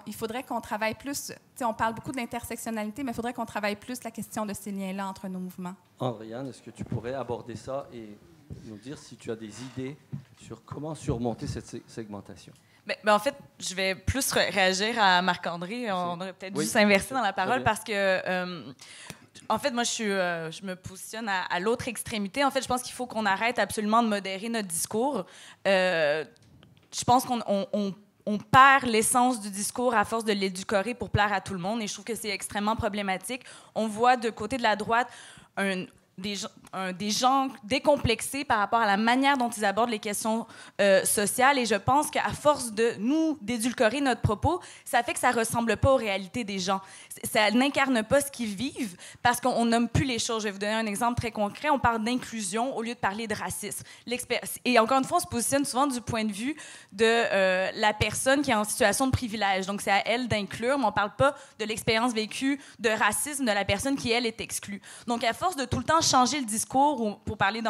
il faudrait qu'on travaille plus. On parle beaucoup d'intersectionnalité, mais il faudrait qu'on travaille plus la question de ces liens-là entre nos mouvements. Andréane, est-ce que tu pourrais aborder ça et nous dire si tu as des idées sur comment surmonter cette segmentation? Ben, en fait, je vais plus réagir à Marc-André. On aurait peut-être dû s'inverser dans la parole parce que, en fait, moi, je me positionne à l'autre extrémité. En fait, je pense qu'il faut qu'on arrête absolument de modérer notre discours. Je pense qu'on perd l'essence du discours à force de l'édulcorer pour plaire à tout le monde et je trouve que c'est extrêmement problématique. On voit de côté de la droite des gens décomplexés par rapport à la manière dont ils abordent les questions sociales. Et je pense qu'à force d'édulcorer notre propos, ça fait que ça ne ressemble pas aux réalités des gens. Ça n'incarne pas ce qu'ils vivent parce qu'on nomme plus les choses. Je vais vous donner un exemple très concret. On parle d'inclusion au lieu de parler de racisme. Et encore une fois, on se positionne souvent du point de vue de la personne qui est en situation de privilège. Donc, c'est à elle d'inclure, mais on ne parle pas de l'expérience vécue de racisme de la personne qui, elle, est exclue. Donc, à force de tout le temps changer le discours, ou pour parler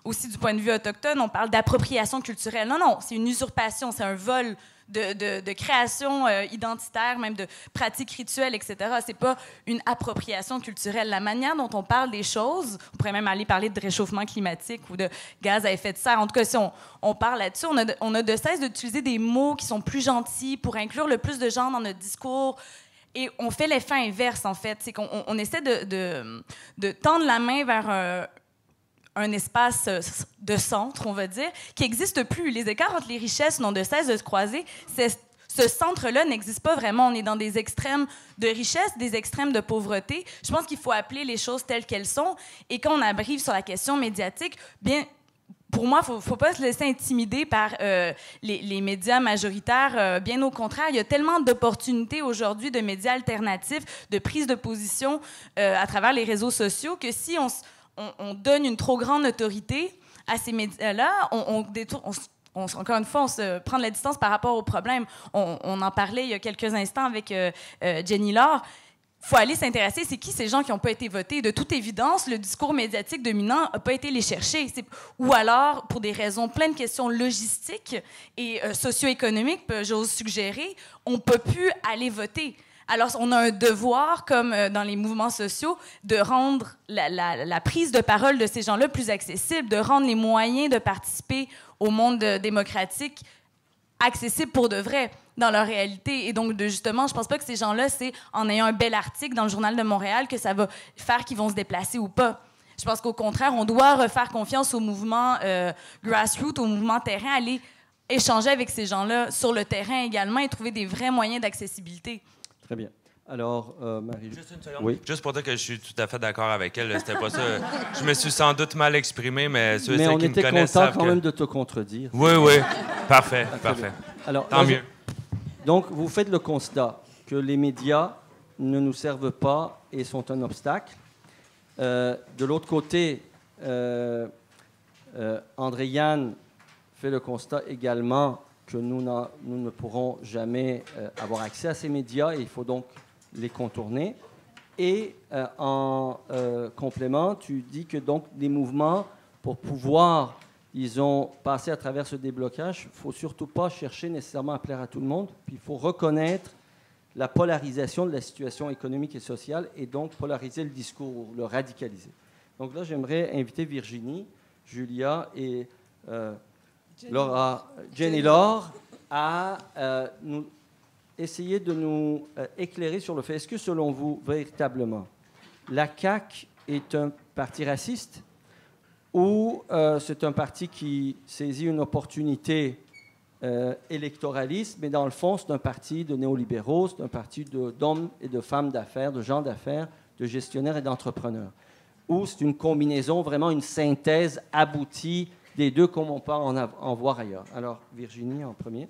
aussi du point de vue autochtone, on parle d'appropriation culturelle. Non, c'est une usurpation, c'est un vol de création identitaire, même de pratiques rituelles, etc. C'est pas une appropriation culturelle. La manière dont on parle des choses, on pourrait même aller parler de réchauffement climatique ou de gaz à effet de serre. En tout cas, si on parle là-dessus, on a de cesse d'utiliser des mots qui sont plus gentils pour inclure le plus de gens dans notre discours. Et on fait l'effet inverse, en fait. C'est qu'on essaie de tendre la main vers un espace de centre, on va dire, qui n'existe plus. Les écarts entre les richesses n'ont de cesse de se croiser. Ce centre-là n'existe pas vraiment. On est dans des extrêmes de richesse, des extrêmes de pauvreté. Je pense qu'il faut appeler les choses telles qu'elles sont. Et quand on abrive sur la question médiatique, bien... Pour moi, il ne faut pas se laisser intimider par les médias majoritaires. Bien au contraire, il y a tellement d'opportunités aujourd'hui de médias alternatifs, de prise de position à travers les réseaux sociaux que si on donne une trop grande autorité à ces médias-là, encore une fois, on se prend de la distance par rapport au problème. On en parlait il y a quelques instants avec Jenny Laure. Il faut aller s'intéresser, c'est qui ces gens qui n'ont pas été votés. De toute évidence, le discours médiatique dominant n'a pas été les chercher. Ou alors, pour des raisons, plein de questions logistiques et socio-économiques, j'ose suggérer, on ne peut plus aller voter. Alors, on a un devoir, comme dans les mouvements sociaux, de rendre la prise de parole de ces gens-là plus accessible, de rendre les moyens de participer au monde démocratique accessibles pour de vrai dans leur réalité. Et donc, justement, je pense pas que ces gens-là, c'est en ayant un bel article dans le Journal de Montréal que ça va faire qu'ils vont se déplacer ou pas. Je pense qu'au contraire, on doit refaire confiance au mouvement grassroots, au mouvement terrain, aller échanger avec ces gens-là sur le terrain également et trouver des vrais moyens d'accessibilité. Très bien. Alors, Marie... Juste une seconde. Oui. Juste pour dire que je suis tout à fait d'accord avec elle. C'était pas ça. Je me suis sans doute mal exprimé, mais ceux on qui me était connaissent content savent quand que... même de te contredire. Oui. Parfait, parfait. Alors, tant mieux. Donc, vous faites le constat que les médias ne nous servent pas et sont un obstacle. De l'autre côté, Andréane fait le constat également que nous ne pourrons jamais avoir accès à ces médias et il faut donc les contourner. Et en complément, tu dis que donc des mouvements, pour pouvoir, disons, passer à travers ce déblocage, il ne faut surtout pas chercher nécessairement à plaire à tout le monde, puis il faut reconnaître la polarisation de la situation économique et sociale et donc polariser le discours, le radicaliser. Donc là, j'aimerais inviter Virginie, Julia et Jenny Laure à essayer de nous éclairer sur le fait, est-ce que selon vous, véritablement, la CAQ est un parti raciste ou c'est un parti qui saisit une opportunité électoraliste, mais dans le fond, c'est un parti de néolibéraux, c'est un parti d'hommes et de femmes d'affaires, de gens d'affaires, de gestionnaires et d'entrepreneurs. Ou c'est une combinaison, vraiment une synthèse aboutie des deux, comme on peut en voir ailleurs. Alors, Virginie, en premier.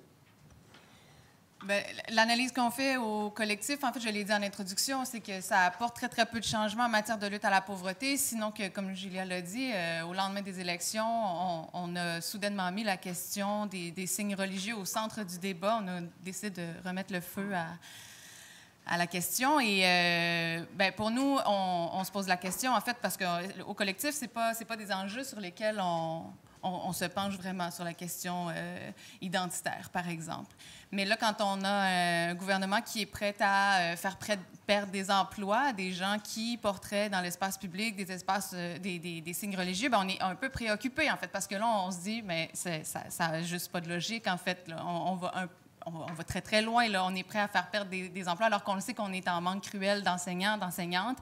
Bien, l'analyse qu'on fait au collectif, en fait, je l'ai dit en introduction, c'est que ça apporte très, très peu de changements en matière de lutte à la pauvreté. Sinon que, comme Julia l'a dit, au lendemain des élections, on a soudainement mis la question des signes religieux au centre du débat. On a décidé de remettre le feu à la question. Et ben, pour nous, on se pose la question, en fait, parce qu'au collectif, c'est pas des enjeux sur lesquels on se penche vraiment sur la question identitaire, par exemple. Mais là, quand on a un gouvernement qui est prêt à faire perdre des emplois à des gens qui porteraient dans l'espace public des signes religieux, bien, on est un peu préoccupé, en fait, parce que là, on se dit, mais ça n'a juste pas de logique, en fait. Là. On va très, très loin. Là. On est prêt à faire perdre des emplois alors qu'on le sait qu'on est en manque cruel d'enseignants, d'enseignantes.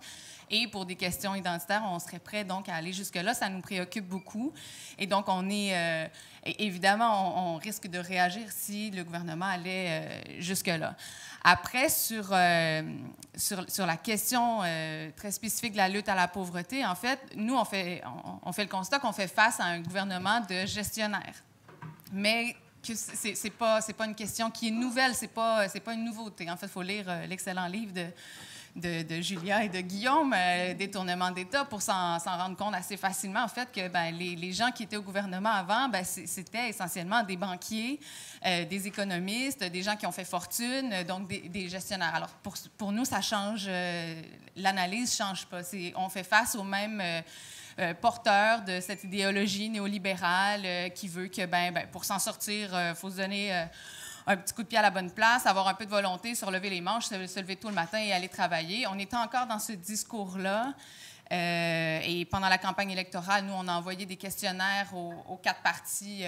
Et pour des questions identitaires, on serait prêt donc à aller jusque-là. Ça nous préoccupe beaucoup. Et donc, on est... évidemment, on risque de réagir si le gouvernement allait jusque-là. Après, sur la question très spécifique de la lutte à la pauvreté, en fait, nous, on fait le constat qu'on fait face à un gouvernement de gestionnaires. Mais que c'est pas une question qui est nouvelle, c'est pas une nouveauté. En fait, il faut lire l'excellent livre de Julia et de Guillaume, Détournement d'État, pour s'en rendre compte assez facilement, en fait, que ben, les gens qui étaient au gouvernement avant, ben, c'était essentiellement des banquiers, des économistes, des gens qui ont fait fortune, donc des gestionnaires. Alors, pour nous, ça change, l'analyse ne change pas. On fait face aux mêmes... porteur de cette idéologie néolibérale qui veut que, ben, pour s'en sortir, il faut se donner un petit coup de pied à la bonne place, avoir un peu de volonté, se relever les manches, se lever tôt le matin et aller travailler. On était encore dans ce discours-là. Et pendant la campagne électorale, nous, on a envoyé des questionnaires aux 4 partis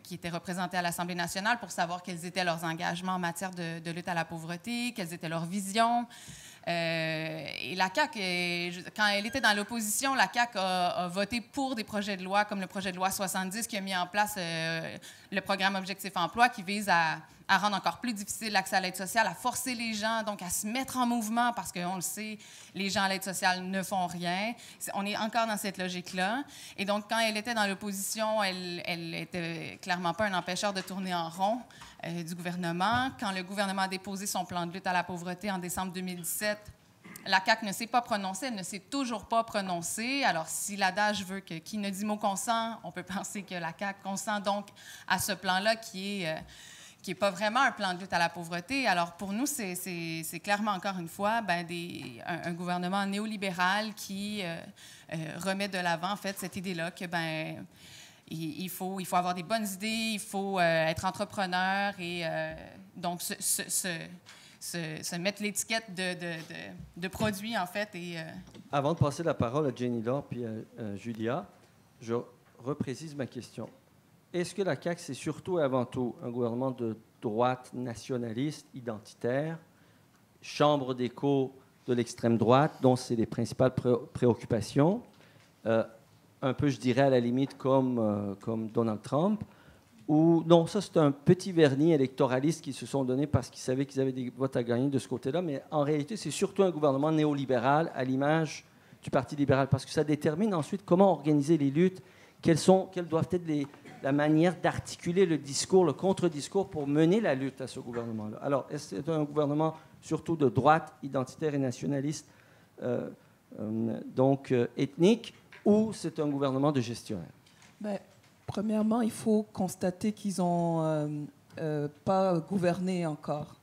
qui étaient représentés à l'Assemblée nationale pour savoir quels étaient leurs engagements en matière de lutte à la pauvreté, quelles étaient leurs visions. Et la CAQ, quand elle était dans l'opposition, la CAQ a voté pour des projets de loi comme le projet de loi 70 qui a mis en place le programme Objectif Emploi qui vise à rendre encore plus difficile l'accès à l'aide sociale, à forcer les gens donc à se mettre en mouvement parce qu'on le sait, les gens à l'aide sociale ne font rien. On est encore dans cette logique-là. Et donc, quand elle était dans l'opposition, elle était clairement pas un empêcheur de tourner en rond du gouvernement. Quand le gouvernement a déposé son plan de lutte à la pauvreté en décembre 2017, la CAQ ne s'est pas prononcée, elle ne s'est toujours pas prononcée. Alors, si l'adage veut que qui ne dit mot consent, on peut penser que la CAQ consent donc à ce plan-là qui est pas vraiment un plan de lutte à la pauvreté. Alors, pour nous, c'est clairement, encore une fois, ben, un gouvernement néolibéral qui remet de l'avant, en fait, cette idée-là que, ben, il faut avoir des bonnes idées, il faut être entrepreneur et donc se mettre l'étiquette de produit, en fait. Et, Avant de passer la parole à Jenny-Laure puis à Julia, je reprécise ma question. Est-ce que la CAQ, c'est surtout et avant tout un gouvernement de droite nationaliste, identitaire, chambre d'écho de l'extrême droite, dont c'est les principales préoccupations, un peu, je dirais, à la limite, comme Donald Trump, ou non, ça, c'est un petit vernis électoraliste qu'ils se sont donné parce qu'ils savaient qu'ils avaient des votes à gagner de ce côté-là, mais en réalité, c'est surtout un gouvernement néolibéral à l'image du Parti libéral, parce que ça détermine ensuite comment organiser les luttes, quelles doivent être la manière d'articuler le discours, le contre-discours pour mener la lutte à ce gouvernement-là. Alors, est-ce que c'est un gouvernement surtout de droite, identitaire et nationaliste, donc ethnique, ou c'est un gouvernement de gestionnaire? Ben, premièrement, il faut constater qu'ils n'ont pas gouverné encore.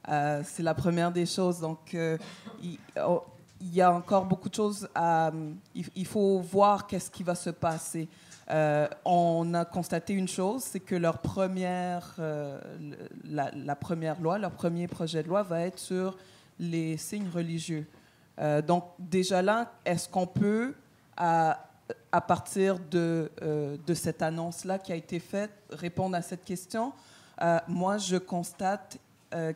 C'est la première des choses. Donc, il y a encore beaucoup de choses à... Il faut voir qu'est-ce qui va se passer. On a constaté une chose, c'est que leur première, la première loi, leur premier projet de loi va être sur les signes religieux. Donc, déjà là, est-ce qu'on peut, à partir de cette annonce-là qui a été faite, répondre à cette question? Moi, je constate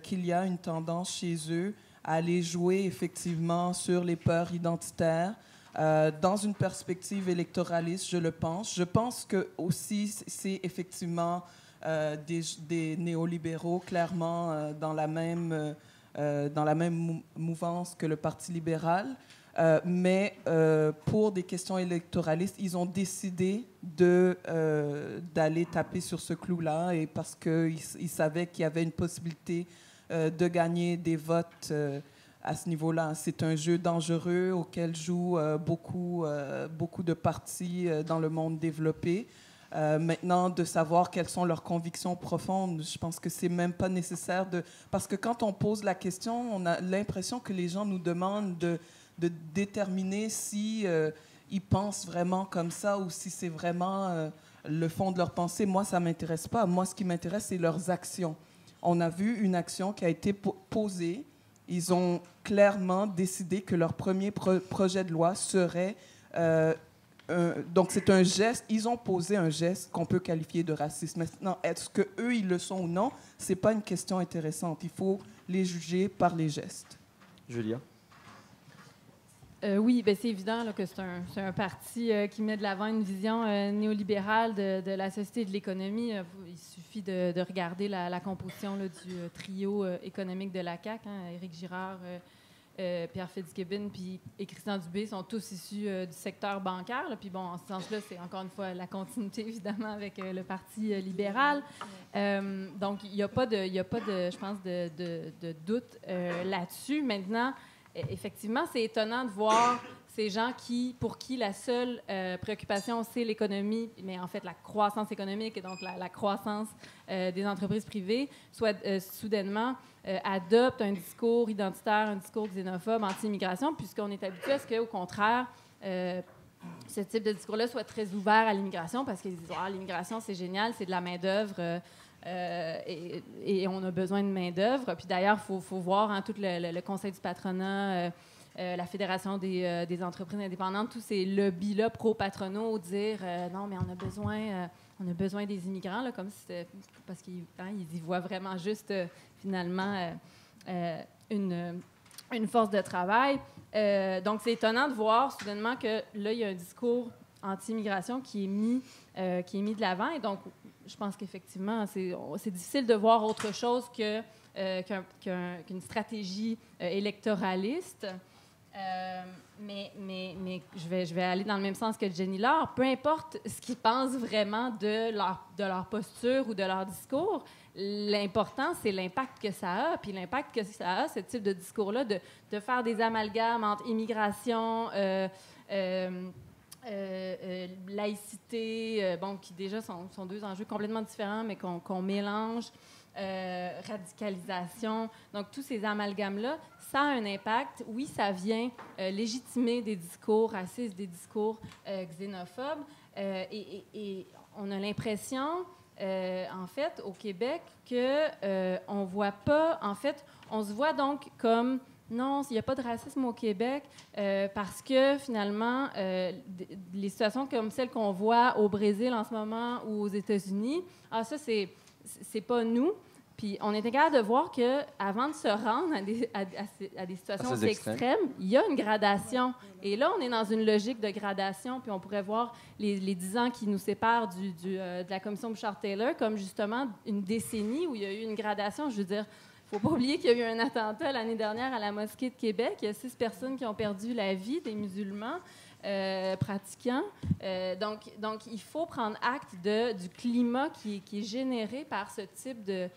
qu'il y a une tendance chez eux à aller jouer effectivement sur les peurs identitaires, dans une perspective électoraliste, je le pense. Je pense que aussi c'est effectivement des néolibéraux clairement dans la même mouvance que le Parti libéral. Mais pour des questions électoralistes, ils ont décidé d'aller taper sur ce clou-là et parce qu'ils savaient qu'il y avait une possibilité de gagner des votes à ce niveau-là. C'est un jeu dangereux auquel jouent beaucoup de partis dans le monde développé. Maintenant, de savoir quelles sont leurs convictions profondes, je pense que c'est même pas nécessaire de... Parce que quand on pose la question, on a l'impression que les gens nous demandent de déterminer si ils pensent vraiment comme ça ou si c'est vraiment le fond de leur pensée. Moi, ça m'intéresse pas. Moi, ce qui m'intéresse, c'est leurs actions. On a vu une action qui a été posée. Ils ont clairement décidé que leur premier projet de loi serait... donc, c'est un geste. Ils ont posé un geste qu'on peut qualifier de raciste. Maintenant, est-ce qu'eux, ils le sont ou non? Ce n'est pas une question intéressante. Il faut les juger par les gestes. Julia? Oui, ben c'est évident là, que c'est un parti qui met de l'avant une vision néolibérale de la société et de l'économie. Il suffit de regarder la composition là, du trio économique de la CAQ. Éric Girard, Pierre Fitzgibbon et Christian Dubé sont tous issus du secteur bancaire. Puis bon, en ce sens-là, c'est encore une fois la continuité, évidemment, avec le Parti libéral. Donc, il n'y a pas de, je pense, de doute là-dessus. Maintenant, effectivement, c'est étonnant de voir ces gens pour qui la seule préoccupation, c'est l'économie, mais en fait la croissance économique et donc la croissance des entreprises privées, soit soudainement adoptent un discours identitaire, un discours xénophobe, anti-immigration, puisqu'on est habitué à ce qu'au contraire, ce type de discours-là soit très ouvert à l'immigration, parce qu'ils disent « l'immigration, c'est génial, c'est de la main-d'œuvre et on a besoin de main-d'œuvre. » Puis d'ailleurs, il faut voir tout le Conseil du patronat, la Fédération des entreprises indépendantes, tous ces lobbies-là pro-patronaux dire non, mais on a besoin des immigrants, là, comme si c'était parce qu'ils y voient vraiment juste finalement une force de travail. Donc, c'est étonnant de voir soudainement que là, il y a un discours anti-immigration qui est mis de l'avant. Et donc, je pense qu'effectivement, c'est difficile de voir autre chose qu'une stratégie électoraliste. Mais je vais aller dans le même sens que Jenny Laure. Peu importe ce qu'ils pensent vraiment de leur posture ou de leur discours, l'important, c'est l'impact que ça a. Puis l'impact que ça a, ce type de discours-là, de faire des amalgames entre immigration, laïcité, qui déjà sont deux enjeux complètement différents, mais qu'on mélange, radicalisation. Donc, tous ces amalgames-là, ça a un impact. Oui, ça vient légitimer des discours racistes, des discours xénophobes. Et on a l'impression, en fait, au Québec, qu'on voit pas... En fait, on se voit donc comme... Non, il n'y a pas de racisme au Québec parce que, finalement, les situations comme celles qu'on voit au Brésil en ce moment ou aux États-Unis, ça, c'est pas nous. Puis on est capable de voir qu'avant de se rendre à des situations aussi extrêmes, il y a une gradation. Et là, on est dans une logique de gradation. Puis on pourrait voir les 10 ans qui nous séparent de la commission Bouchard-Taylor comme justement une décennie où il y a eu une gradation. Je veux dire, il ne faut pas oublier qu'il y a eu un attentat l'année dernière à la mosquée de Québec. Il y a 6 personnes qui ont perdu la vie, des musulmans pratiquants. Donc, il faut prendre acte du climat qui est généré par ce type de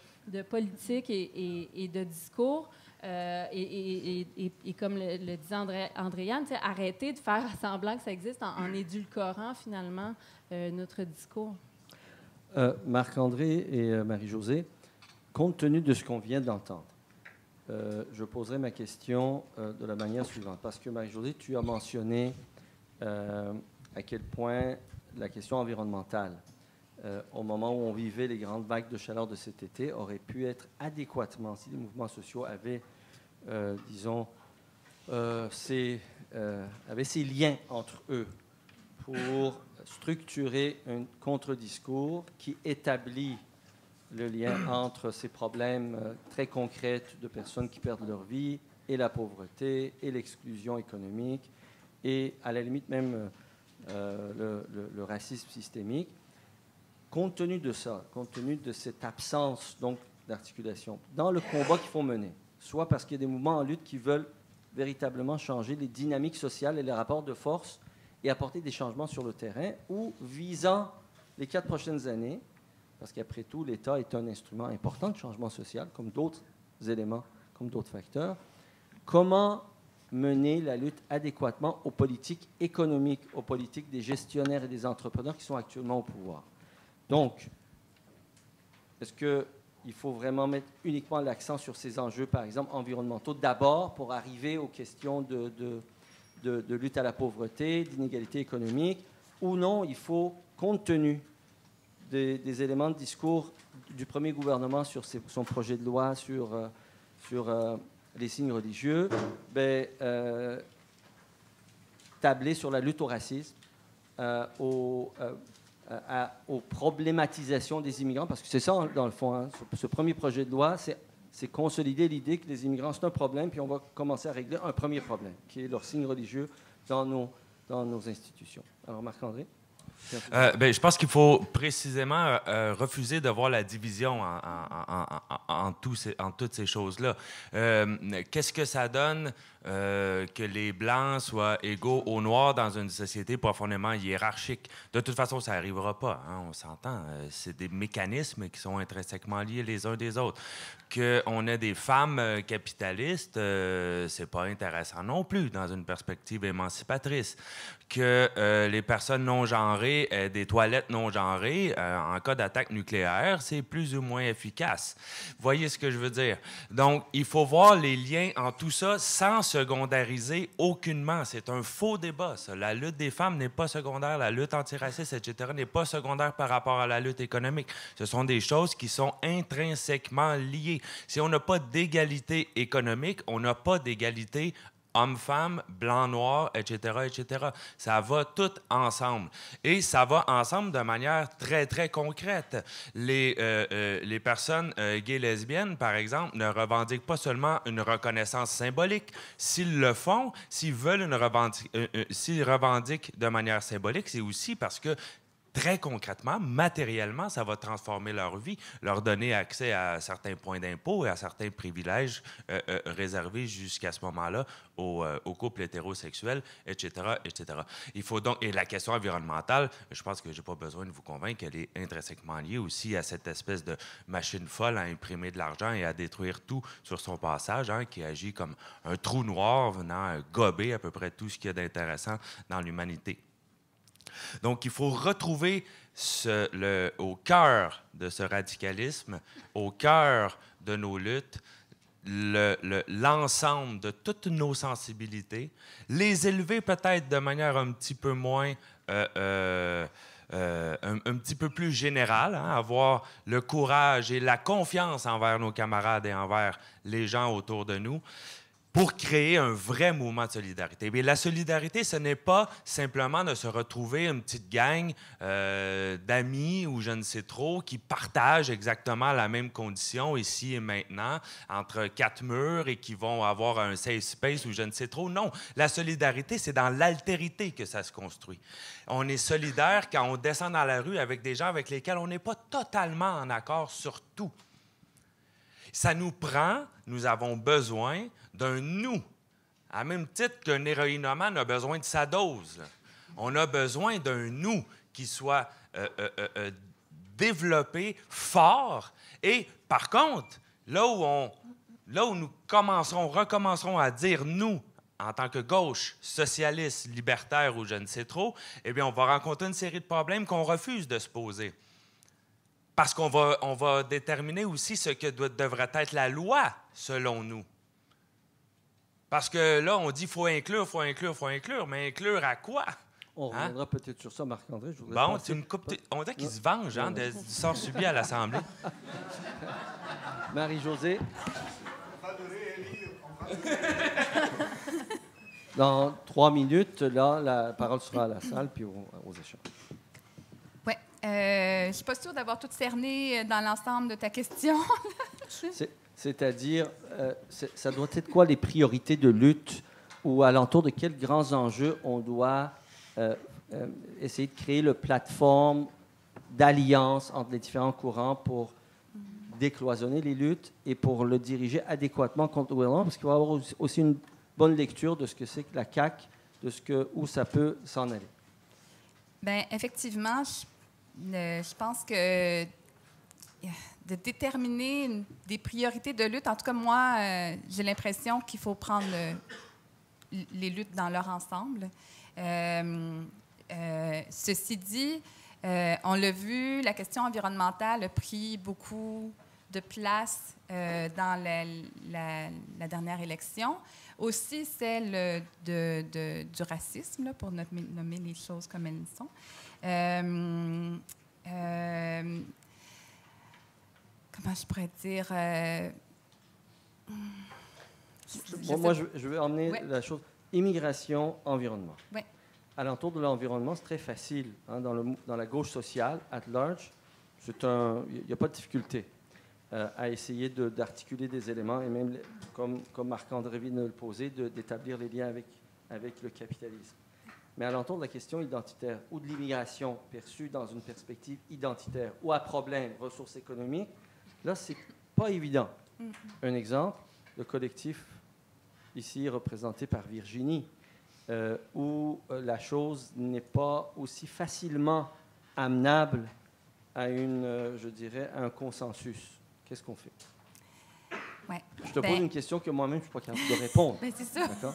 politique et de discours. Et comme le disait Andréane, arrêter de faire semblant que ça existe en édulcorant finalement notre discours. Marc-André et Marie-Josée, compte tenu de ce qu'on vient d'entendre, je poserai ma question de la manière suivante. Parce que, Marie-Josée, tu as mentionné à quel point la question environnementale, au moment où on vivait les grandes vagues de chaleur de cet été, aurait pu être adéquatement, si les mouvements sociaux avaient, avaient ces liens entre eux pour structurer un contre-discours qui établit le lien entre ces problèmes très concrets de personnes qui perdent leur vie et la pauvreté et l'exclusion économique et à la limite même le racisme systémique. Compte tenu de ça, compte tenu de cette absence donc d'articulation dans le combat qu'il faut mener, soit parce qu'il y a des mouvements en lutte qui veulent véritablement changer les dynamiques sociales et les rapports de force et apporter des changements sur le terrain, ou visant les 4 prochaines années, parce qu'après tout, l'État est un instrument important de changement social, comme d'autres éléments, comme d'autres facteurs. Comment mener la lutte adéquatement aux politiques économiques, aux politiques des gestionnaires et des entrepreneurs qui sont actuellement au pouvoir? Donc, est-ce qu'il faut vraiment mettre uniquement l'accent sur ces enjeux, par exemple, environnementaux, d'abord pour arriver aux questions de lutte à la pauvreté, d'inégalité économique, ou non, il faut, compte tenu des éléments de discours du premier gouvernement sur son projet de loi sur les signes religieux, tabler sur la lutte au racisme, aux problématisations des immigrants, parce que c'est ça, dans le fond, hein, ce premier projet de loi, c'est consolider l'idée que les immigrants, c'est un problème, puis on va commencer à régler un premier problème, qui est leur signe religieux dans nos institutions. Alors, Marc-André? Je pense qu'il faut précisément refuser de voir la division en toutes ces choses-là. Qu'est-ce que ça donne que les Blancs soient égaux aux Noirs dans une société profondément hiérarchique? De toute façon, ça n'arrivera pas, hein, on s'entend. C'est des mécanismes qui sont intrinsèquement liés les uns des autres. Qu'on ait des femmes capitalistes, c'est pas intéressant non plus dans une perspective émancipatrice. Que les personnes non-genrées aient des toilettes non-genrées, en cas d'attaque nucléaire, c'est plus ou moins efficace. Vous voyez ce que je veux dire? Donc, il faut voir les liens en tout ça sans secondariser aucunement. C'est un faux débat, ça. La lutte des femmes n'est pas secondaire, la lutte antiraciste, etc., n'est pas secondaire par rapport à la lutte économique. Ce sont des choses qui sont intrinsèquement liées. Si on n'a pas d'égalité économique, on n'a pas d'égalité hommes-femmes, blancs-noirs, etc., etc. Ça va tout ensemble. Et ça va ensemble de manière très, très concrète. Les personnes gays-lesbiennes, par exemple, ne revendiquent pas seulement une reconnaissance symbolique. S'ils le font, s'ils veulent s'ils revendiquent de manière symbolique, c'est aussi parce que très concrètement, matériellement, ça va transformer leur vie, leur donner accès à certains points d'impôt et à certains privilèges réservés jusqu'à ce moment-là aux couples hétérosexuels, etc., etc. Il faut donc, et la question environnementale, je pense que je n'ai pas besoin de vous convaincre qu'elle est intrinsèquement liée aussi à cette espèce de machine folle à imprimer de l'argent et à détruire tout sur son passage, hein, qui agit comme un trou noir venant gober à peu près tout ce qu'il y a d'intéressant dans l'humanité. Donc, il faut retrouver au cœur de ce radicalisme, au cœur de nos luttes, l'ensemble de toutes nos sensibilités, les élever peut-être de manière un petit peu moins, un petit peu plus générale, hein, avoir le courage et la confiance envers nos camarades et envers les gens autour de nous, pour créer un vrai mouvement de solidarité. Mais la solidarité, ce n'est pas simplement de se retrouver une petite gang d'amis ou je ne sais trop qui partagent exactement la même condition ici et maintenant entre quatre murs et qui vont avoir un safe space ou je ne sais trop. Non, la solidarité, c'est dans l'altérité que ça se construit. On est solidaire quand on descend dans la rue avec des gens avec lesquels on n'est pas totalement en accord sur tout. Ça nous prend, nous avons besoin d'un nous, à même titre qu'un héroïnomane a besoin de sa dose. On a besoin d'un nous qui soit développé, fort. Et par contre, là où nous recommencerons à dire nous, en tant que gauche, socialiste, libertaire ou je ne sais trop, eh bien, on va rencontrer une série de problèmes qu'on refuse de se poser. Parce qu'on va déterminer aussi ce que devrait être la loi, selon nous. Parce que là, on dit faut inclure, mais inclure à quoi? On reviendra peut-être sur ça, Marc-André. Bon, c'est une coupe. On dirait qu'il se venge hein, du sort subi à l'Assemblée. Marie-Josée. Dans 3 minutes, là, la parole sera à la salle, puis aux échanges. Oui. Je ne suis pas sûre d'avoir tout cerné dans l'ensemble de ta question. C'est-à-dire, ça doit être quoi les priorités de lutte ou alentour de quels grands enjeux on doit essayer de créer le plateforme d'alliance entre les différents courants pour décloisonner les luttes et pour le diriger adéquatement contre le gouvernement, parce qu'il va y avoir aussi une bonne lecture de ce que c'est que la CAQ, où ça peut s'en aller. Bien, effectivement, je pense que de déterminer des priorités de lutte, en tout cas, moi, j'ai l'impression qu'il faut prendre les luttes dans leur ensemble. Ceci dit, On l'a vu, la question environnementale a pris beaucoup de place dans la dernière élection. Aussi celle du racisme, là, pour nommer les choses comme elles sont. Comment je pourrais dire? Moi, je vais emmener la chose. Immigration, environnement. Oui. À l'entour de l'environnement, c'est très facile. Hein, dans la gauche sociale, at large, il n'y a pas de difficulté à essayer d'articuler des éléments et même, comme Marc-André vient de le poser, d'établir les liens avec le capitalisme. Mais à l'entour de la question identitaire ou de l'immigration perçue dans une perspective identitaire ou à problème, ressources économiques, là, c'est pas évident. Un exemple, le collectif ici représenté par Virginie, où la chose n'est pas aussi facilement amenable à je dirais, un consensus. Qu'est-ce qu'on fait? Ouais. Je te pose une question que moi-même, je ne suis pas capable de répondre. Ben, c'est ça. D'accord?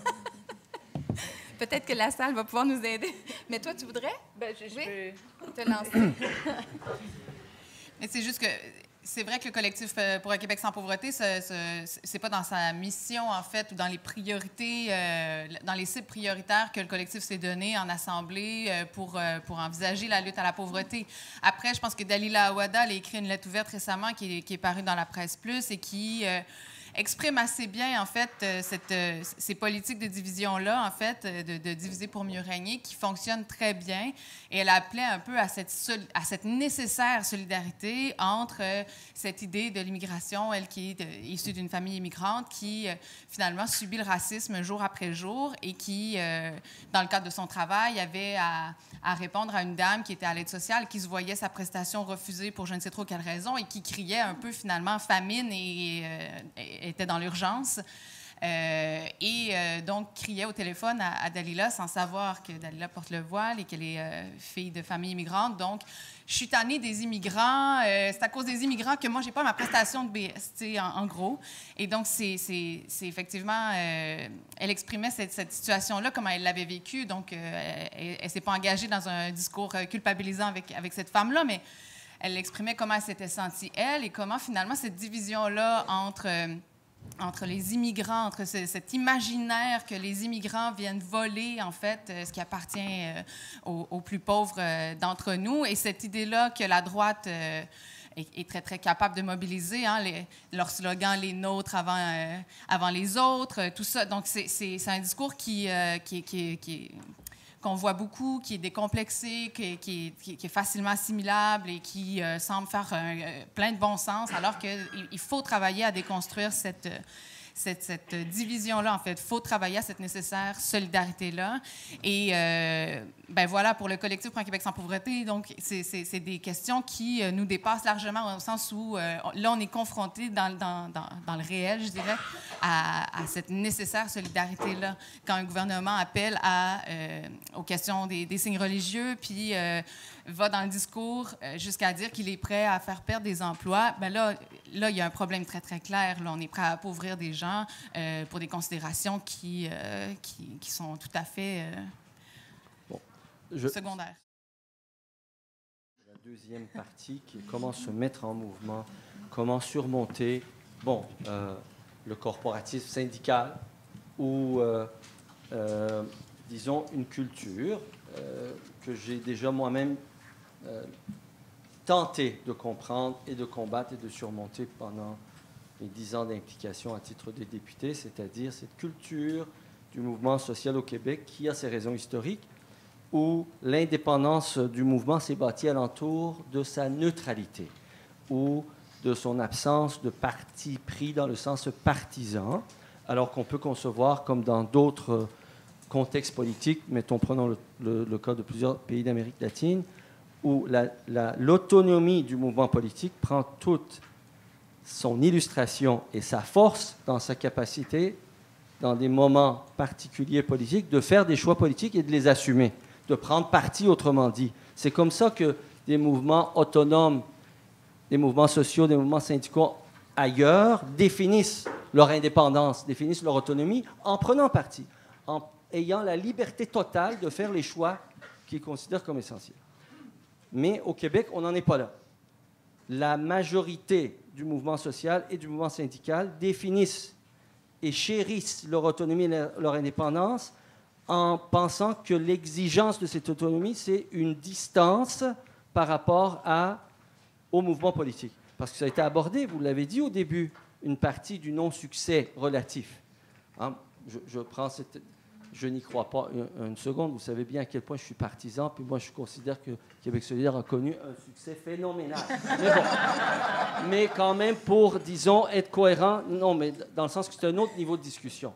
Peut-être que la salle va pouvoir nous aider. Mais toi, tu voudrais? Ben, je peux te lancer. Mais c'est juste que c'est vrai que le collectif pour un Québec sans pauvreté, c'est pas dans sa mission, en fait, ou dans les priorités, dans les cibles prioritaires que le collectif s'est donné en assemblée pour envisager la lutte à la pauvreté. Après, je pense que Dalila Awada a écrit une lettre ouverte récemment qui est parue dans la Presse Plus et qui exprime assez bien, en fait, ces politiques de division-là, en fait, de diviser pour mieux régner, qui fonctionnent très bien. Et elle appelait un peu à cette nécessaire solidarité entre cette idée de l'immigration, elle qui est issue d'une famille immigrante, qui finalement subit le racisme jour après jour et qui, dans le cadre de son travail, avait à répondre à une dame qui était à l'aide sociale, qui se voyait sa prestation refusée pour je ne sais trop quelle raison et qui criait un peu finalement famine et était dans l'urgence. Donc, criait au téléphone à Dalila sans savoir que Dalila porte le voile et qu'elle est fille de famille immigrante. Donc, je suis tannée des immigrants. C'est à cause des immigrants que moi, je n'ai pas ma prestation de BS, en gros. Et donc, c'est effectivement... elle exprimait cette situation-là, comment elle l'avait vécue. Donc, elle ne s'est pas engagée dans un discours culpabilisant avec cette femme-là, mais elle exprimait comment elle s'était sentie, elle, et comment, finalement, cette division-là entre les immigrants, entre cet imaginaire que les immigrants viennent voler, en fait, ce qui appartient aux plus pauvres d'entre nous, et cette idée-là que la droite est très, très capable de mobiliser, hein, leur slogan « Les nôtres avant les autres », tout ça. Donc, c'est un discours qu'on voit beaucoup, qui est décomplexé, qui est facilement assimilable et qui semble faire plein de bon sens, alors qu'il faut travailler à déconstruire cette division-là, en fait. Il faut travailler à cette nécessaire solidarité-là. Et ben voilà, pour le collectif pour un Québec sans pauvreté, donc c'est des questions qui nous dépassent largement, au sens où là, on est confronté dans le réel, je dirais, à cette nécessaire solidarité-là. Quand un gouvernement appelle aux questions des signes religieux, puis va dans le discours jusqu'à dire qu'il est prêt à faire perdre des emplois, ben là, il y a un problème très, très clair. Là, on est prêt à appauvrir des gens pour des considérations qui sont tout à fait secondaires. La deuxième partie, qui est comment se mettre en mouvement, comment surmonter le corporatisme syndical ou, disons, une culture que j'ai déjà moi-même tenté de comprendre et de combattre et de surmonter pendant mes 10 ans d'implication à titre de député, c'est-à-dire cette culture du mouvement social au Québec qui a ses raisons historiques, où l'indépendance du mouvement s'est bâtie alentour de sa neutralité ou de son absence de parti pris dans le sens partisan, alors qu'on peut concevoir, comme dans d'autres contextes politiques, prenons le cas de plusieurs pays d'Amérique latine, où l'autonomie du mouvement politique prend toute son illustration et sa force dans sa capacité, dans des moments particuliers politiques, de faire des choix politiques et de les assumer, de prendre parti, autrement dit. C'est comme ça que des mouvements autonomes, des mouvements sociaux, des mouvements syndicaux ailleurs définissent leur indépendance, définissent leur autonomie en prenant parti, en ayant la liberté totale de faire les choix qu'ils considèrent comme essentiels. Mais au Québec, on n'en est pas là. La majorité du mouvement social et du mouvement syndical définissent et chérissent leur autonomie et leur indépendance en pensant que l'exigence de cette autonomie, c'est une distance par rapport au mouvement politique. Parce que ça a été abordé, vous l'avez dit au début, une partie du non-succès relatif. Hein? Je n'y crois pas une seconde. Vous savez bien à quel point je suis partisan. Puis moi, je considère que Québec solidaire a connu un succès phénoménal. Mais bon. Mais quand même, pour, disons, être cohérent, non, mais dans le sens que c'est un autre niveau de discussion.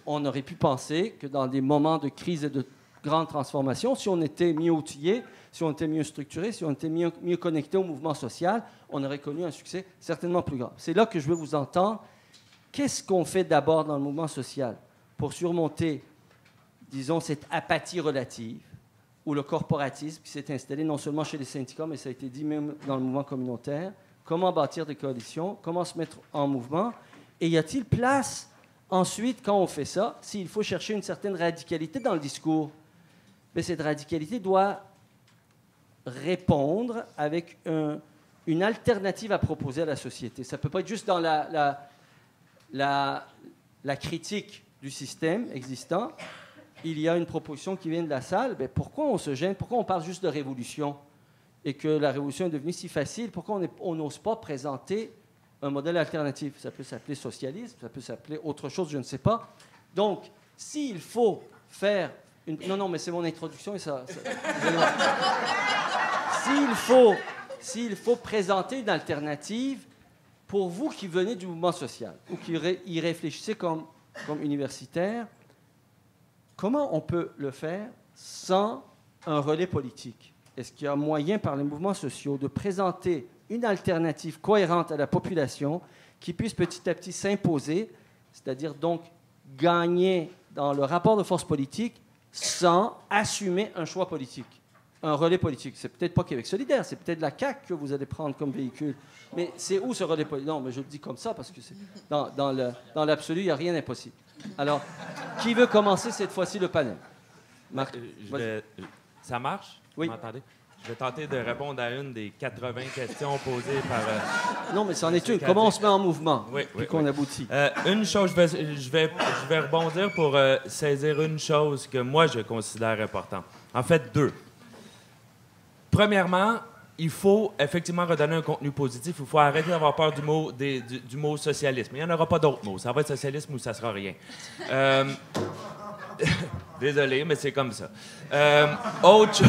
On aurait pu penser que dans des moments de crise et de grande transformation, si on était mieux outillé, si on était mieux structuré, si on était mieux connecté au mouvement social, on aurait connu un succès certainement plus grand. C'est là que je veux vous entendre. Qu'est-ce qu'on fait d'abord dans le mouvement social pour surmonter, disons, cette apathie relative ou le corporatisme qui s'est installé non seulement chez les syndicats, mais ça a été dit même dans le mouvement communautaire? Comment bâtir des coalitions? Comment se mettre en mouvement? Et y a-t-il place, ensuite, quand on fait ça, s'il faut chercher une certaine radicalité dans le discours? Mais cette radicalité doit répondre avec une alternative à proposer à la société. Ça ne peut pas être juste dans la critique du système existant. Il y a une proposition qui vient de la salle. Bien, pourquoi on se gêne? Pourquoi on parle juste de révolution? Et que la révolution est devenue si facile, pourquoi on n'ose pas présenter un modèle alternatif? Ça peut s'appeler socialisme, ça peut s'appeler autre chose, je ne sais pas. Donc, s'il faut faire... Non, mais c'est mon introduction et ça S'il faut présenter une alternative, pour vous qui venez du mouvement social ou qui y réfléchissez comme universitaire, comment on peut le faire sans un relais politique? Est-ce qu'il y a moyen, par les mouvements sociaux, de présenter une alternative cohérente à la population qui puisse petit à petit s'imposer, c'est-à-dire donc gagner dans le rapport de force politique sans assumer un choix politique, un relais politique? C'est peut-être pas Québec solidaire, c'est peut-être la CAQ que vous allez prendre comme véhicule. Mais c'est où ce relais politique? Non, mais je le dis comme ça parce que dans l'absolu, il n'y a rien d'impossible. Alors, qui veut commencer cette fois-ci le panel? Marc, ça marche? Oui. Vous m'entendez? Je vais tenter de répondre à une des 80 questions posées par... non, mais c'en est une. Comment on se met en mouvement? Oui, puis qu'on aboutit. Une chose, je vais rebondir pour saisir une chose que moi, je considère importante. En fait, deux. Premièrement, il faut effectivement redonner un contenu positif. Il faut arrêter d'avoir peur du mot socialisme. Il n'y en aura pas d'autres mots. Ça va être socialisme ou ça sera rien. Désolé, mais c'est comme ça. Autre chose...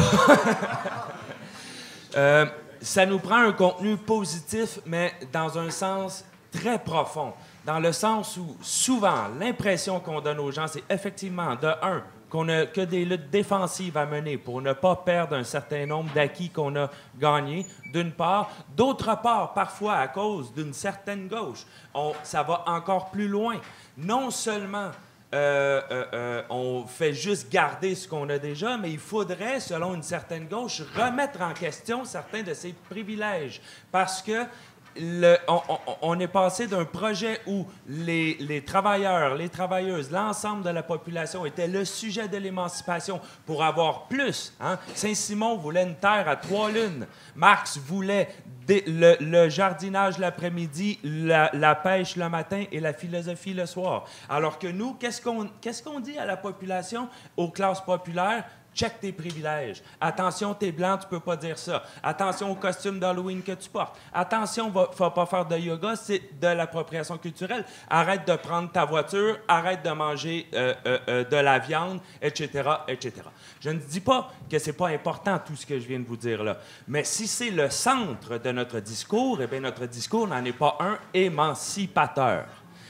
ça nous prend un contenu positif, mais dans un sens très profond. Dans le sens où, souvent, l'impression qu'on donne aux gens, c'est effectivement, de un, qu'on n'a que des luttes défensives à mener pour ne pas perdre un certain nombre d'acquis qu'on a gagnés, d'une part. D'autre part, parfois, à cause d'une certaine gauche, ça va encore plus loin. Non seulement... on fait juste garder ce qu'on a déjà, mais il faudrait, selon une certaine gauche, remettre en question certains de ses privilèges. Parce que on est passé d'un projet où les travailleurs, les travailleuses, l'ensemble de la population était le sujet de l'émancipation pour avoir plus. Hein? Saint-Simon voulait une terre à 3 lunes. Marx voulait le jardinage l'après-midi, la pêche le matin et la philosophie le soir. Alors que nous, qu'est-ce qu'on dit à la population, aux classes populaires? Check tes privilèges. Attention, t'es blanc, tu peux pas dire ça. Attention au costume d'Halloween que tu portes. Attention, va pas faire de yoga, c'est de l'appropriation culturelle. Arrête de prendre ta voiture, arrête de manger de la viande, etc., etc. Je ne dis pas que c'est pas important tout ce que je viens de vous dire là, mais si c'est le centre de notre discours, eh bien notre discours n'en est pas un émancipateur.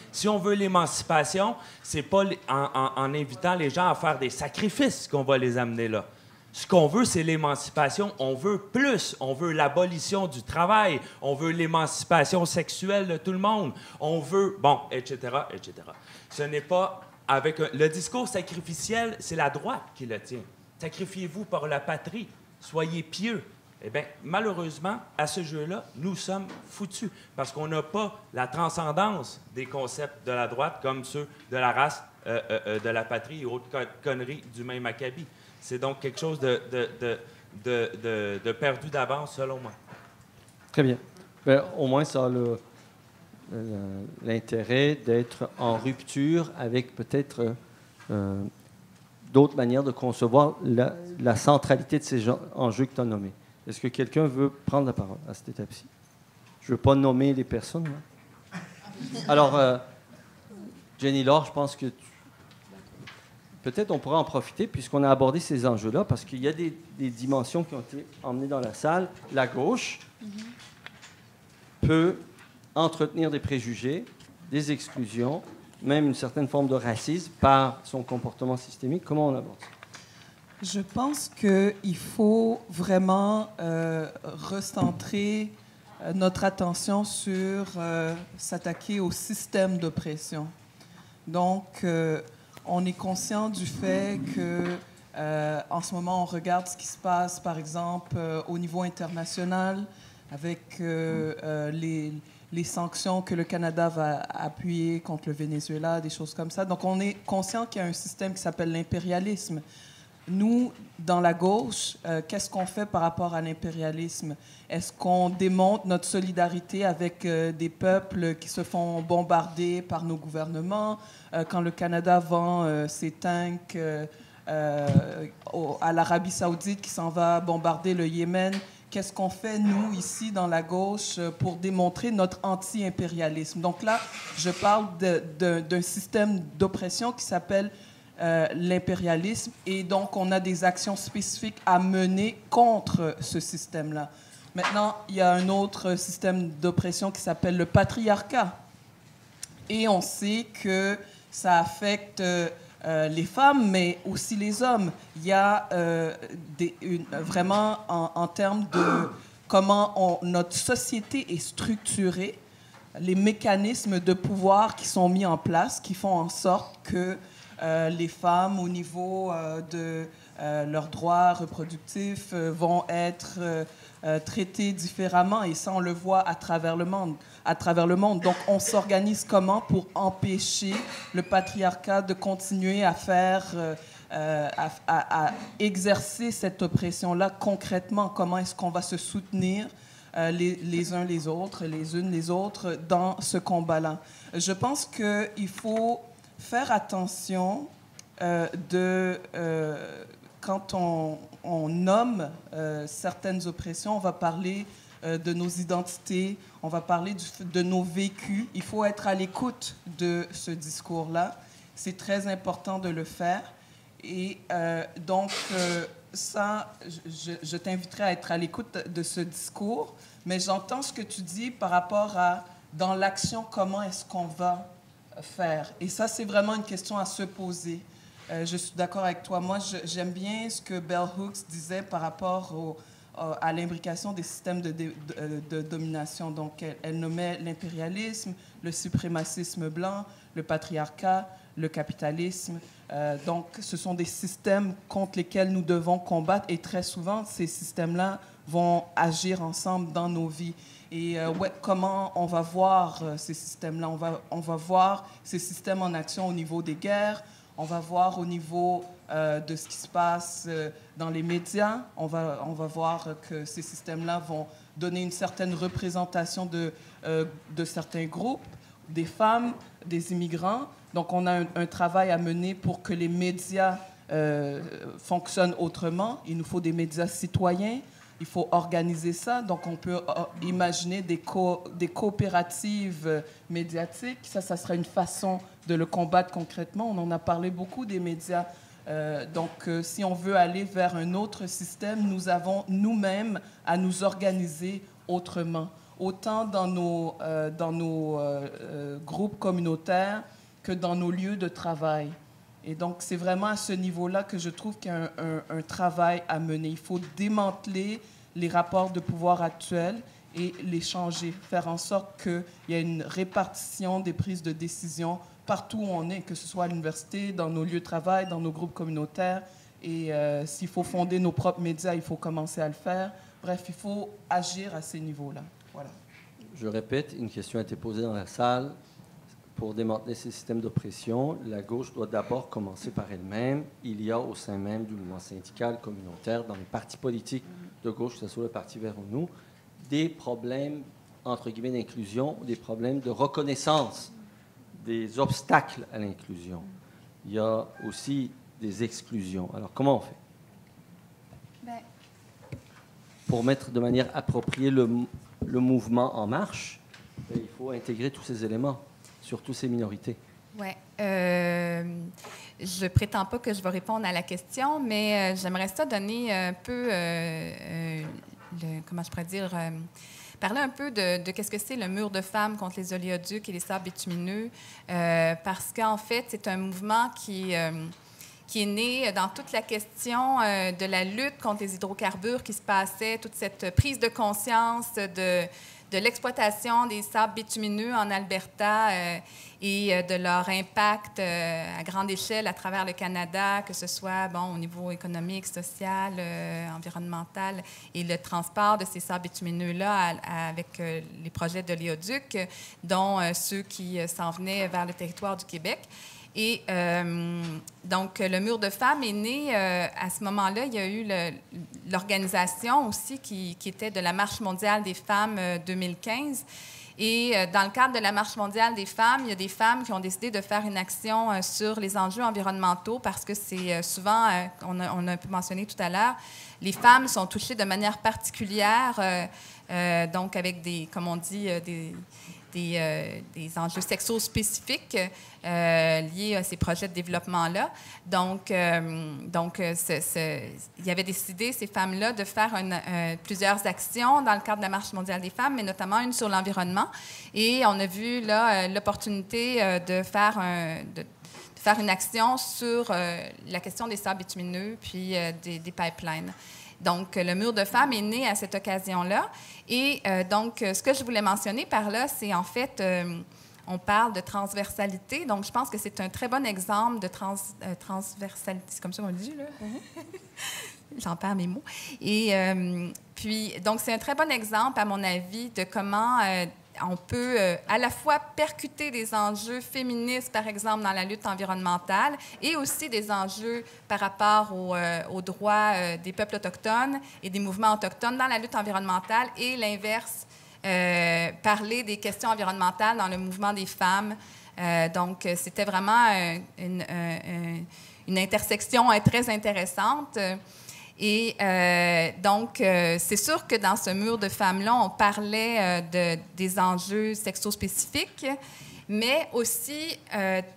Si on veut l'émancipation, c'est pas en invitant les gens à faire des sacrifices qu'on va les amener là. Ce qu'on veut, c'est l'émancipation. On veut plus. On veut l'abolition du travail. On veut l'émancipation sexuelle de tout le monde. On veut... Bon, etc., etc. Ce n'est pas avec... Le discours sacrificiel, c'est la droite qui le tient. Sacrifiez-vous pour la patrie. Soyez pieux. Eh bien, malheureusement, à ce jeu-là, nous sommes foutus parce qu'on n'a pas la transcendance des concepts de la droite comme ceux de la race, de la patrie et autres conneries du même acabit. C'est donc quelque chose de perdu d'avance, selon moi. Très bien. Ben, au moins, ça a l'intérêt d'être en rupture avec peut-être d'autres manières de concevoir la centralité de ces enjeux que tu as nommés. Est-ce que quelqu'un veut prendre la parole à cette étape-ci? Je ne veux pas nommer les personnes. Là. Alors, Jenny Laure, je pense que peut-être on pourra en profiter puisqu'on a abordé ces enjeux-là parce qu'il y a des dimensions qui ont été emmenées dans la salle. La gauche peut entretenir des préjugés, des exclusions, même une certaine forme de racisme par son comportement systémique. Comment on aborde ça? Je pense qu'il faut vraiment recentrer notre attention sur s'attaquer au système d'oppression. Donc, on est conscient du fait que, en ce moment, on regarde ce qui se passe, par exemple, au niveau international, avec les sanctions que le Canada va appuyer contre le Venezuela, des choses comme ça. Donc, on est conscient qu'il y a un système qui s'appelle l'impérialisme. Nous, dans la gauche, qu'est-ce qu'on fait par rapport à l'impérialisme? Est-ce qu'on démontre notre solidarité avec des peuples qui se font bombarder par nos gouvernements? Quand le Canada vend ses tanks à l'Arabie saoudite qui s'en va bombarder le Yémen, qu'est-ce qu'on fait, nous, ici, dans la gauche, pour démontrer notre anti-impérialisme? Donc là, je parle d'un système d'oppression qui s'appelle l'impérialisme, et donc on a des actions spécifiques à mener contre ce système-là. Maintenant, il y a un autre système d'oppression qui s'appelle le patriarcat. Et on sait que ça affecte les femmes, mais aussi les hommes. Il y a vraiment, en termes de comment notre société est structurée, les mécanismes de pouvoir qui sont mis en place, qui font en sorte que les femmes, au niveau de leurs droits reproductifs, vont être traitées différemment. Et ça, on le voit à travers le monde. Donc, on s'organise comment pour empêcher le patriarcat de continuer à faire, à exercer cette oppression-là concrètement? Comment est-ce qu'on va se soutenir les uns les autres, les unes les autres dans ce combat-là? Je pense qu'il faut faire attention quand on nomme certaines oppressions, on va parler de nos identités, on va parler de nos vécus. Il faut être à l'écoute de ce discours-là. C'est très important de le faire. Et donc, ça, je t'inviterai à être à l'écoute de ce discours, mais j'entends ce que tu dis par rapport à, dans l'action, comment est-ce qu'on va faire. Et ça, c'est vraiment une question à se poser. Je suis d'accord avec toi. Moi, j'aime bien ce que Bell Hooks disait par rapport à l'imbrication des systèmes de domination. Donc, elle nommait l'impérialisme, le suprémacisme blanc, le patriarcat, le capitalisme. Donc, ce sont des systèmes contre lesquels nous devons combattre. Et très souvent, ces systèmes-là vont agir ensemble dans nos vies. Et comment on va voir ces systèmes-là? On va voir ces systèmes en action au niveau des guerres, on va voir au niveau de ce qui se passe dans les médias, on va voir que ces systèmes-là vont donner une certaine représentation de certains groupes, des femmes, des immigrants. Donc, on a un travail à mener pour que les médias fonctionnent autrement. Il nous faut des médias citoyens. Il faut organiser ça. Donc, on peut imaginer des coopératives médiatiques. Ça serait une façon de le combattre concrètement. On en a parlé beaucoup des médias. Donc, si on veut aller vers un autre système, nous avons nous-mêmes à nous organiser autrement, autant dans nos groupes communautaires que dans nos lieux de travail. Et donc, c'est vraiment à ce niveau-là que je trouve qu'il y a un travail à mener. Il faut démanteler les rapports de pouvoir actuels et les changer, faire en sorte qu'il y ait une répartition des prises de décision partout où on est, que ce soit à l'université, dans nos lieux de travail, dans nos groupes communautaires. Et s'il faut fonder nos propres médias, il faut commencer à le faire. Bref, il faut agir à ces niveaux-là. Voilà. Je répète, une question a été posée dans la salle. pour démanteler ces systèmes d'oppression, la gauche doit d'abord commencer par elle-même. Il y a au sein même du mouvement syndical, communautaire, dans les partis politiques de gauche, que ce soit le Parti Vert ou nous, des problèmes, entre guillemets, d'inclusion, des problèmes de reconnaissance, des obstacles à l'inclusion. Il y a aussi des exclusions. Alors, comment on fait? Pour mettre de manière appropriée le mouvement en marche, il faut intégrer tous ces éléments, surtout ces minorités. Oui. Je prétends pas que je vais répondre à la question, mais j'aimerais ça donner un peu, comment je pourrais dire, parler un peu de qu'est-ce que c'est le mur de femmes contre les oléoducs et les sables bitumineux, parce qu'en fait, c'est un mouvement qui est né dans toute la question de la lutte contre les hydrocarbures qui se passait, toute cette prise de conscience de l'exploitation des sables bitumineux en Alberta et de leur impact à grande échelle à travers le Canada, que ce soit au niveau économique, social, environnemental, et le transport de ces sables bitumineux-là avec les projets d'oléoducs, dont ceux qui s'en venaient vers le territoire du Québec. Et donc, le mur de femmes est né à ce moment-là. Il y a eu l'organisation aussi qui était de la Marche mondiale des femmes 2015. Et dans le cadre de la Marche mondiale des femmes, il y a des femmes qui ont décidé de faire une action sur les enjeux environnementaux parce que c'est souvent, on a un peu mentionné tout à l'heure, les femmes sont touchées de manière particulière, donc avec des, comme on dit, des enjeux sexuels spécifiques liés à ces projets de développement-là. Donc, il y avait décidé, ces femmes-là, de faire plusieurs actions dans le cadre de la Marche mondiale des femmes, mais notamment une sur l'environnement. Et on a vu là l'opportunité de faire une action sur la question des sables bitumineux puis des pipelines. Donc, le mur de femmes est né à cette occasion-là. Et donc, ce que je voulais mentionner par là, c'est en fait, on parle de transversalité. Donc, je pense que c'est un très bon exemple de transversalité. C'est comme ça qu'on le dit, là? J'en perds mes mots. Et puis, donc, c'est un très bon exemple, à mon avis, de comment on peut à la fois percuter des enjeux féministes, par exemple, dans la lutte environnementale, et aussi des enjeux par rapport aux droits des peuples autochtones et des mouvements autochtones dans la lutte environnementale, et l'inverse, parler des questions environnementales dans le mouvement des femmes. Donc, c'était vraiment une intersection très intéressante. Et donc, c'est sûr que dans ce mur de femmes-là, on parlait des enjeux sexo-spécifiques, mais aussi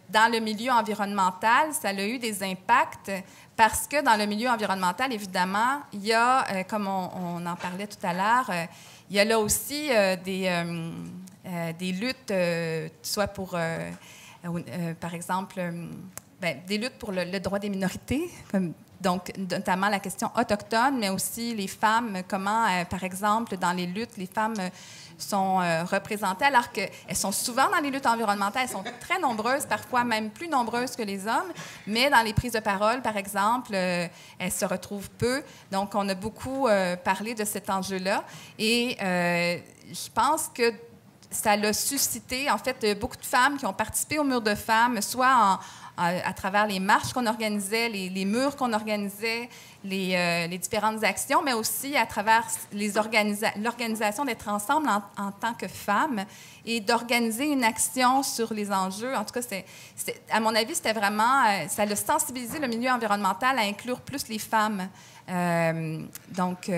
dans le milieu environnemental, ça a eu des impacts parce que dans le milieu environnemental, évidemment, il y a, comme on en parlait tout à l'heure, il y a là aussi des luttes, soit pour, par exemple, des luttes pour le droit des minorités, donc notamment la question autochtone, mais aussi les femmes, comment, par exemple, dans les luttes, les femmes sont représentées, alors qu'elles sont souvent dans les luttes environnementales, elles sont très nombreuses, parfois même plus nombreuses que les hommes, mais dans les prises de parole, par exemple, elles se retrouvent peu. Donc, on a beaucoup parlé de cet enjeu-là. Et je pense que ça l'a suscité, en fait, beaucoup de femmes qui ont participé au mur de femmes, soit à travers les marches qu'on organisait, les murs qu'on organisait, les différentes actions, mais aussi à travers l'organisation d'être ensemble en tant que femmes et d'organiser une action sur les enjeux. En tout cas, à mon avis, c'était vraiment... ça a sensibilisé le milieu environnemental à inclure plus les femmes. Donc,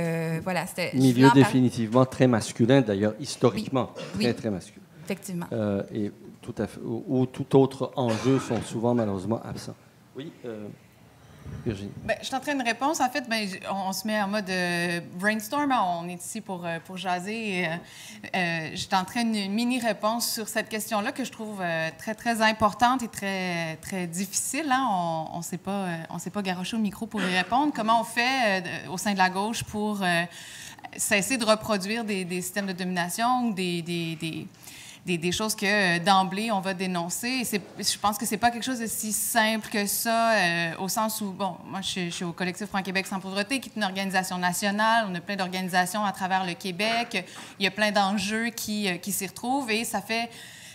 voilà, c'était... Milieu définitivement très masculin, d'ailleurs, historiquement. Oui. Très masculin. Effectivement. Et tout à fait, où tout autre enjeu sont souvent malheureusement absents. Oui, Virginie. Je suis en train de répondre. En fait, on se met en mode brainstorm. On est ici pour jaser. Je suis en train d'une mini-réponse sur cette question-là que je trouve très, très importante et très, très difficile. Hein? On ne s'est pas garoché au micro pour y répondre. Comment on fait au sein de la gauche pour cesser de reproduire des systèmes de domination ou des choses que d'emblée on va dénoncer. Je pense que c'est pas quelque chose de si simple que ça, au sens où, bon, moi je suis au collectif Franc-Québec sans pauvreté, qui est une organisation nationale. On a plein d'organisations à travers le Québec. Il y a plein d'enjeux qui s'y retrouvent et ça fait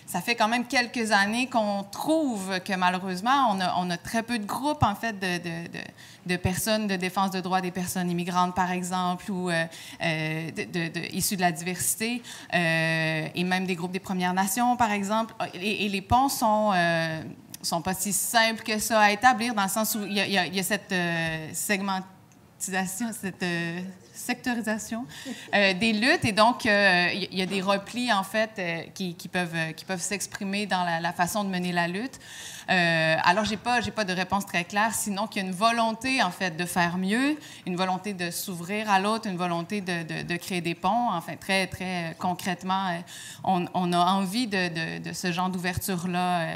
ça fait quand même quelques années qu'on trouve que malheureusement, on a très peu de groupes, en fait, de personnes de défense de droits des personnes immigrantes, par exemple, ou issues de la diversité, et même des groupes des Premières Nations, par exemple. Et les ponts sont pas si simples que ça à établir, dans le sens où il y a cette segmentation, cette sectorisation des luttes, et donc il y a des replis, en fait, qui peuvent s'exprimer dans la façon de mener la lutte. Alors, j'ai pas de réponse très claire, sinon qu'il y a une volonté, en fait, de faire mieux, une volonté de s'ouvrir à l'autre, une volonté de créer des ponts. Enfin, très, très concrètement, on a envie de ce genre d'ouverture-là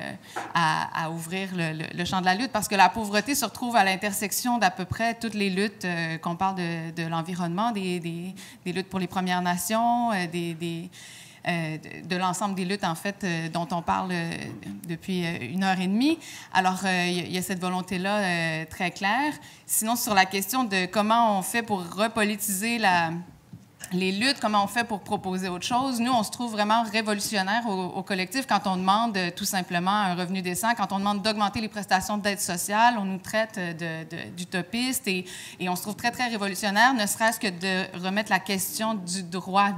à ouvrir le champ de la lutte, parce que la pauvreté se retrouve à l'intersection d'à peu près toutes les luttes, qu'on parle de l'environnement, des luttes pour les Premières Nations, de l'ensemble des luttes, en fait, dont on parle depuis 1h30. Alors, il y a cette volonté-là très claire. Sinon, sur la question de comment on fait pour repolitiser les luttes, comment on fait pour proposer autre chose, nous, on se trouve vraiment révolutionnaire au collectif quand on demande tout simplement un revenu décent, quand on demande d'augmenter les prestations d'aide sociale, on nous traite d'utopistes, et on se trouve très, très révolutionnaire, ne serait-ce que de remettre la question des droits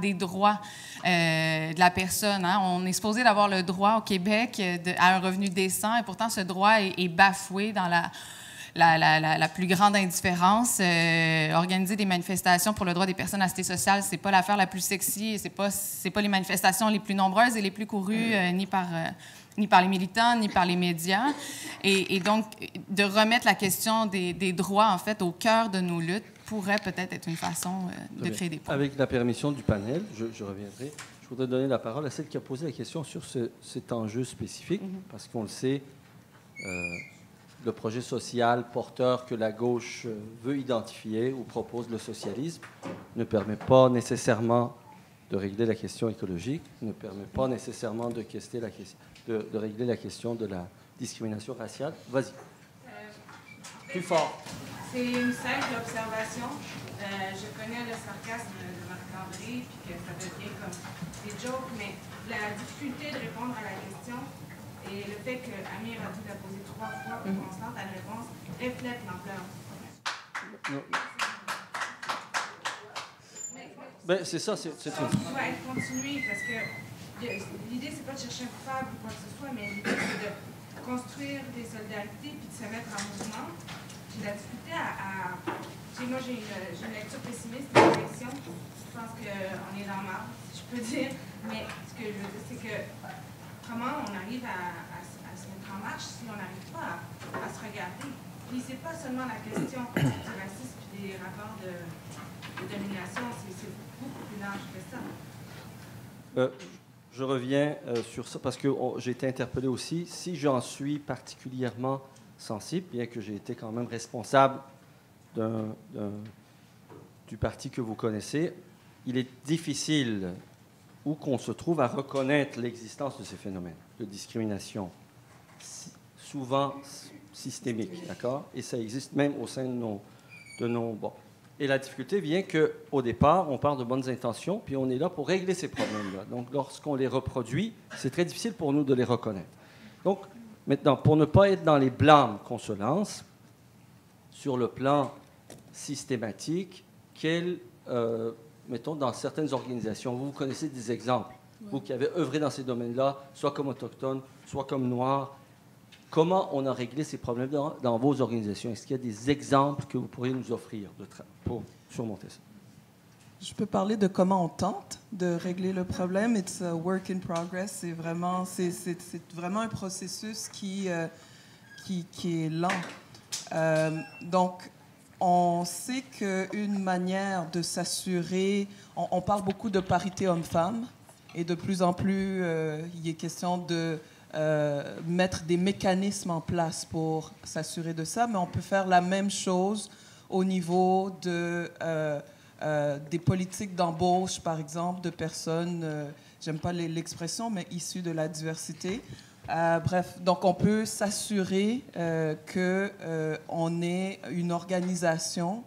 de la personne. Hein. On est supposé d'avoir le droit au Québec à un revenu décent, et pourtant ce droit est bafoué dans la plus grande indifférence. Organiser des manifestations pour le droit des personnes à cité sociale, c'est pas l'affaire la plus sexy, c'est pas les manifestations les plus nombreuses et les plus courues, ni par les militants, ni par les médias. Et donc, de remettre la question des droits, en fait, au cœur de nos luttes pourrait peut-être être une façon de créer des ponts. Avec la permission du panel, je reviendrai. Je voudrais donner la parole à celle qui a posé la question sur cet enjeu spécifique, parce qu'on le sait, le projet social porteur que la gauche veut identifier ou propose le socialisme ne permet pas nécessairement de régler la question écologique, ne permet pas nécessairement de régler la question de la discrimination raciale. Vas-y. Plus fort. C'est une simple observation. Je connais le sarcasme de Marc-André, puis que ça devient comme des jokes, mais la difficulté de répondre à la question et le fait que Amir a dû la poser 3 fois pour constante, la réponse reflète l'ampleur. Ben, c'est ça, c'est tout. On doit continuer, parce que l'idée, c'est pas de chercher un coupable ou quoi que ce soit, mais l'idée, c'est de construire des solidarités puis de se mettre en mouvement. J'ai la difficulté moi, j'ai une lecture pessimiste de l'élection. Je pense qu'on est dans le marbre, si je peux dire. Mais ce que je veux dire, c'est que comment on arrive à se mettre en marche si on n'arrive pas à se regarder. Puis c'est pas seulement la question du racisme et des rapports de domination, c'est beaucoup plus large que ça. Je reviens sur ça parce que j'ai été interpellé aussi. Si j'en suis particulièrement sensible, bien que j'ai été quand même responsable du parti que vous connaissez, il est difficile, où qu'on se trouve, à reconnaître l'existence de ces phénomènes de discrimination, souvent systémiques, d'accord? Et ça existe même au sein de nos bon. Et la difficulté vient qu'au départ, on part de bonnes intentions, puis on est là pour régler ces problèmes-là. Donc, lorsqu'on les reproduit, c'est très difficile pour nous de les reconnaître. Donc, maintenant, pour ne pas être dans les blâmes qu'on se lance, sur le plan systématique, mettons, dans certaines organisations, vous connaissez des exemples, vous qui avez œuvré dans ces domaines-là, soit comme autochtone, soit comme noir, comment on a réglé ces problèmes dans vos organisations? Est-ce qu'il y a des exemples que vous pourriez nous offrir pour surmonter ça? Je peux parler de comment on tente de régler le problème. It's a work in progress. C'est vraiment un processus qui est lent. Donc, on sait qu'une manière de s'assurer... On parle beaucoup de parité homme-femme et de plus en plus, il est question de mettre des mécanismes en place pour s'assurer de ça, mais on peut faire la même chose au niveau des politiques d'embauche, par exemple, de personnes, j'aime pas l'expression, mais issues de la diversité. Bref, donc on peut s'assurer qu'on ait une organisation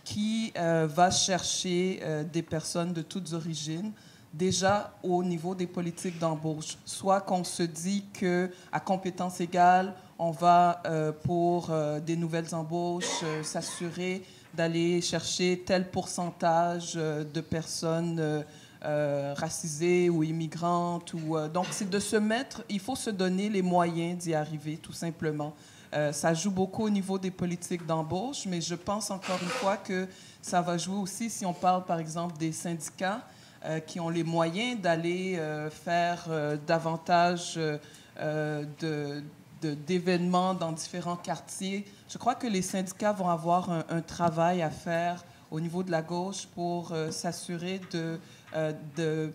qui va chercher des personnes de toutes origines déjà au niveau des politiques d'embauche. Soit qu'on se dit qu'à compétences égales, on va, pour des nouvelles embauches, s'assurer d'aller chercher tel pourcentage de personnes racisées ou immigrantes. Donc, c'est de se mettre, il faut se donner les moyens d'y arriver, tout simplement. Ça joue beaucoup au niveau des politiques d'embauche, mais je pense encore une fois que ça va jouer aussi si on parle, par exemple, des syndicats qui ont les moyens d'aller faire davantage d'événements dans différents quartiers. Je crois que les syndicats vont avoir un travail à faire au niveau de la gauche pour s'assurer de